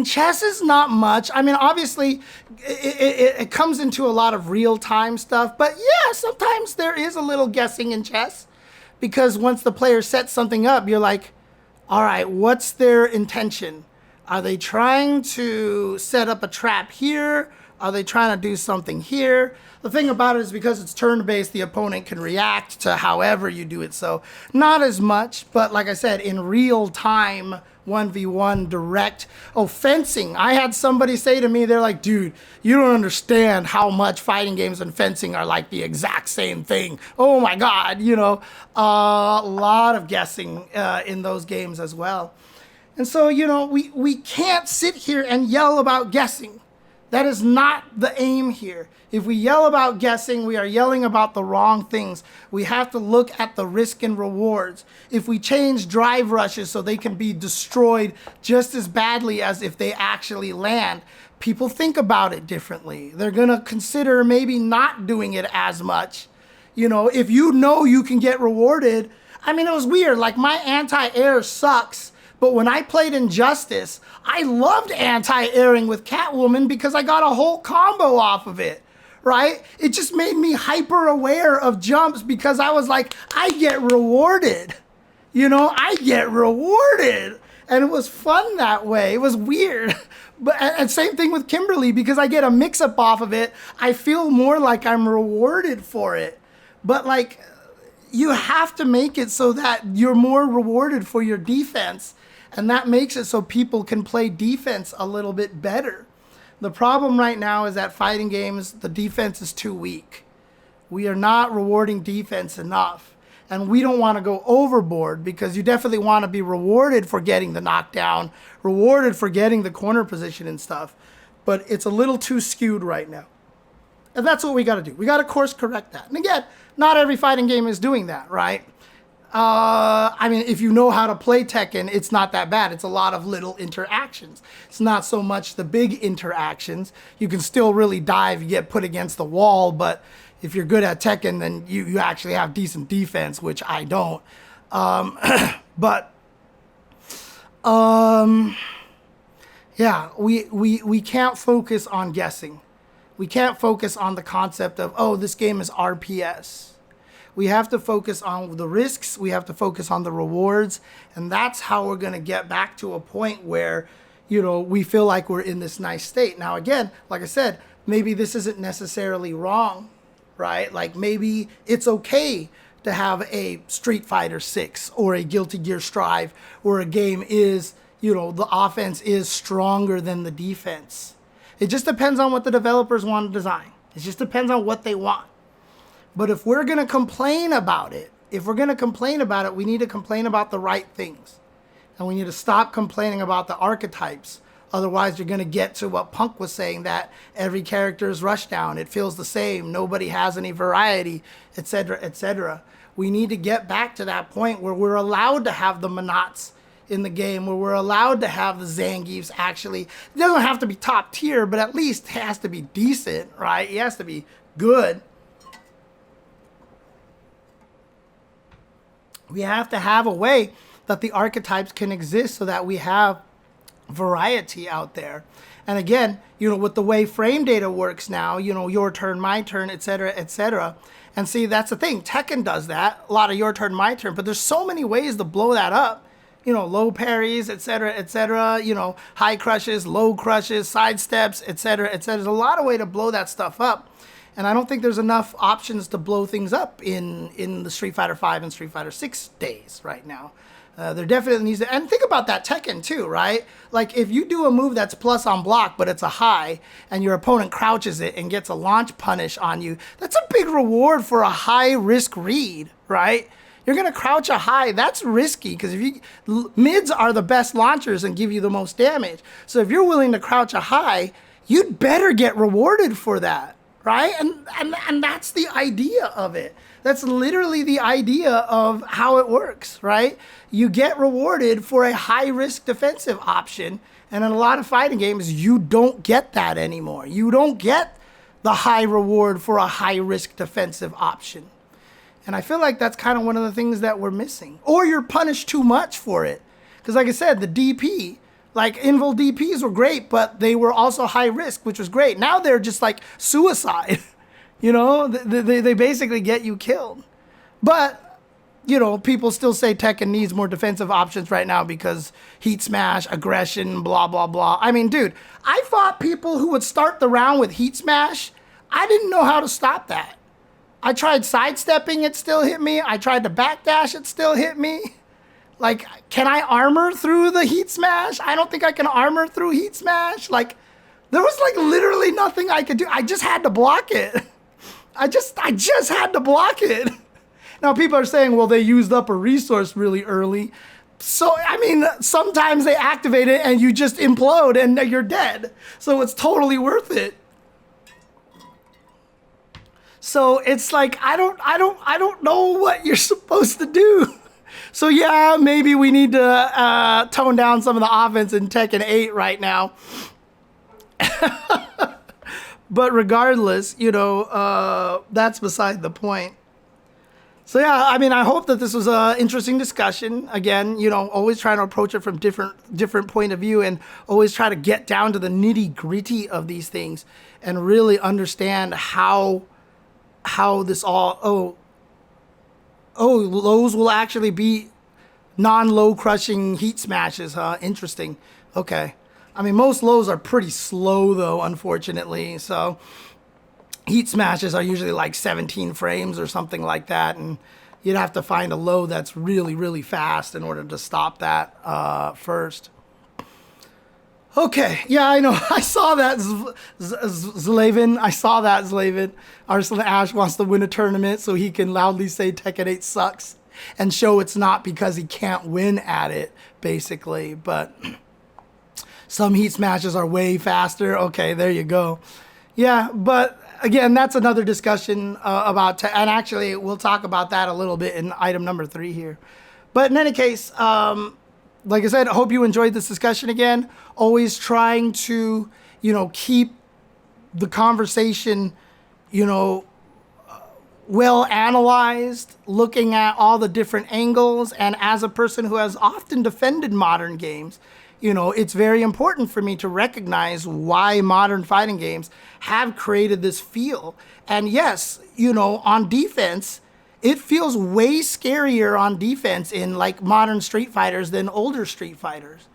Chess is not much. Obviously, it comes into a lot of real-time stuff. But yeah, sometimes there is a little guessing in chess. Because once the player sets something up, you're like, all right, what's their intention? Are they trying to set up a trap here? Are they trying to do something here? The thing about it is because it's turn-based, the opponent can react to however you do it. So not as much, but like I said, in real time 1v1 direct. Oh, fencing. I had somebody say to me, they're like, dude, you don't understand how much fighting games and fencing are like the exact same thing. Oh my God, a lot of guessing in those games as well. And so, we can't sit here and yell about guessing. That is not the aim here. If we yell about guessing, we are yelling about the wrong things. We have to look at the risk and rewards. If we change drive rushes so they can be destroyed just as badly as if they actually land, people think about it differently. They're going to consider maybe not doing it as much. If you can get rewarded. I mean, it was weird. Like, my anti-air sucks. But when I played Injustice, I loved anti-airing with Catwoman because I got a whole combo off of it, right? It just made me hyper aware of jumps because I was like, I get rewarded. I get rewarded. And it was fun that way. It was weird. And same thing with Kimberly, because I get a mix-up off of it. I feel more like I'm rewarded for it. But like, you have to make it so that you're more rewarded for your defense. And that makes it so people can play defense a little bit better. The problem right now is that fighting games, the defense is too weak. We are not rewarding defense enough. And we don't want to go overboard because you definitely want to be rewarded for getting the knockdown, rewarded for getting the corner position and stuff. But it's a little too skewed right now. And that's what we got to do. We got to course correct that. And again, not every fighting game is doing that, right? I mean, if you know how to play Tekken, it's not that bad. It's a lot of little interactions. It's not so much the big interactions. You can still really dive, you get put against the wall, but if you're good at Tekken, then you actually have decent defense, which I don't. Yeah, we can't focus on guessing. We can't focus on the concept of, oh, this game is RPS. We have to focus on the risks. We have to focus on the rewards. And that's how we're going to get back to a point where, we feel like we're in this nice state. Now, again, like I said, maybe this isn't necessarily wrong, right? Like, maybe it's okay to have a Street Fighter 6 or a Guilty Gear Strive where a game is, the offense is stronger than the defense. It just depends on what the developers want to design. It just depends on what they want. But if we're going to complain about it, we need to complain about the right things. And we need to stop complaining about the archetypes. Otherwise, you're going to get to what Punk was saying, that every character is rushdown. It feels the same. Nobody has any variety, etc., etc. We need to get back to that point where we're allowed to have the Manats in the game, where we're allowed to have the Zangiefs actually. It doesn't have to be top tier, but at least it has to be decent, right? It has to be good. We have to have a way that the archetypes can exist so that we have variety out there. And again, with the way frame data works now, your turn, my turn, etc., etc. And see, that's the thing. Tekken does that. A lot of your turn, my turn. But there's so many ways to blow that up. Low parries, etc., etc. High crushes, low crushes, side steps, etc., etc. There's a lot of ways to blow that stuff up. And I don't think there's enough options to blow things up in the Street Fighter V and Street Fighter 6 days right now. There definitely needs to, and think about that Tekken too, right? Like, if you do a move that's plus on block, but it's a high, and your opponent crouches it and gets a launch punish on you, that's a big reward for a high risk read, right? You're going to crouch a high. That's risky because mids are the best launchers and give you the most damage. So if you're willing to crouch a high, you'd better get rewarded for that. Right? And that's the idea of it. That's literally the idea of how it works, right? You get rewarded for a high-risk defensive option, and in a lot of fighting games, you don't get that anymore. You don't get the high reward for a high-risk defensive option. And I feel like that's kind of one of the things that we're missing. Or you're punished too much for it. Because like I said, the DP, like Invul DPs were great, but they were also high risk, which was great. Now they're just like suicide. They basically get you killed. But, people still say Tekken needs more defensive options right now because heat smash, aggression, blah, blah, blah. I mean, dude, I fought people who would start the round with heat smash. I didn't know how to stop that. I tried sidestepping, it still hit me. I tried to backdash, it still hit me. Like, can I armor through the heat smash? I don't think I can armor through heat smash. Like, there was like literally nothing I could do. I just had to block it. I just had to block it. Now people are saying, well, they used up a resource really early. So, I mean, sometimes they activate it and you just implode and you're dead. So it's totally worth it. So it's like, I don't know what you're supposed to do. So yeah, maybe we need to tone down some of the offense in Tekken 8 right now. But regardless, you know, that's beside the point. So yeah, I mean, I hope that this was an interesting discussion. Again, you know, always trying to approach it from different point of view, and always try to get down to the nitty gritty of these things and really understand how this all, lows will actually be non-low crushing heat smashes, huh? Interesting. Okay. I mean, most lows are pretty slow though, unfortunately. So heat smashes are usually like 17 frames or something like that. And you'd have to find a low that's really, really fast in order to stop that first. Okay, yeah, I know. I saw that, Zlavin. I saw that, Zlavin. Arslan Ash wants to win a tournament so he can loudly say Tekken 8 sucks and show it's not because he can't win at it, basically. But some heat smashes are way faster. Okay, there you go. Yeah, but again, that's another discussion about, and actually we'll talk about that a little bit in item number 3 here. But in any case, like I said, I hope you enjoyed this discussion again. Always trying to, you know, keep the conversation, you know, well analyzed, looking at all the different angles. And as a person who has often defended modern games, you know, it's very important for me to recognize why modern fighting games have created this feel. And yes, you know, on defense, it feels way scarier on defense in like modern Street Fighters than older Street Fighters.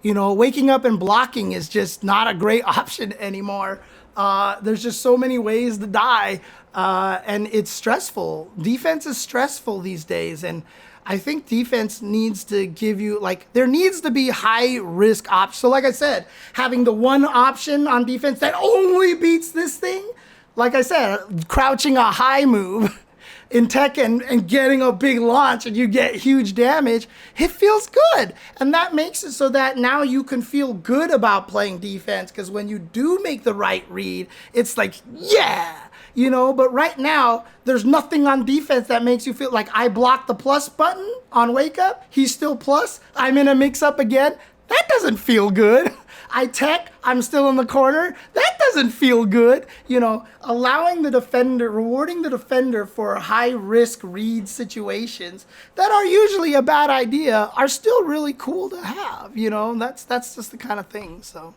You know, waking up and blocking is just not a great option anymore. There's just so many ways to die, and it's stressful. Defense is stressful these days, and I think defense needs to give you, like, there needs to be high risk options. So like I said, having the one option on defense that only beats this thing, like I said, crouching a high move in Tekken and getting a big launch and you get huge damage, it feels good. And that makes it so that now you can feel good about playing defense, because when you do make the right read, it's like, yeah, you know. But right now, there's nothing on defense that makes you feel like I blocked the plus button on wake up, he's still plus, I'm in a mix up again. That doesn't feel good. I tech, I'm still in the corner. That doesn't feel good. You know, allowing the defender, rewarding the defender for high risk read situations that are usually a bad idea are still really cool to have. You know, that's just the kind of thing. So,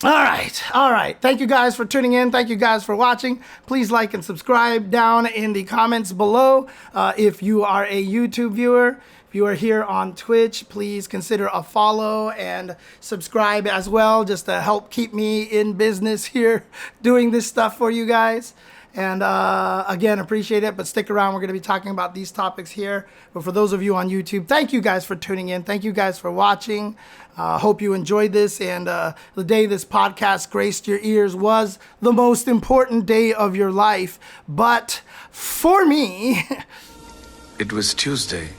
all right. Thank you guys for tuning in. Thank you guys for watching. Please like and subscribe down in the comments below. If you are a YouTube viewer, if you are here on Twitch, please consider a follow and subscribe as well, just to help keep me in business here doing this stuff for you guys. And again, appreciate it, but stick around. We're going to be talking about these topics here. But for those of you on YouTube, thank you guys for tuning in. Thank you guys for watching. Hope you enjoyed this. And the day this podcast graced your ears was the most important day of your life. But for me, it was Tuesday.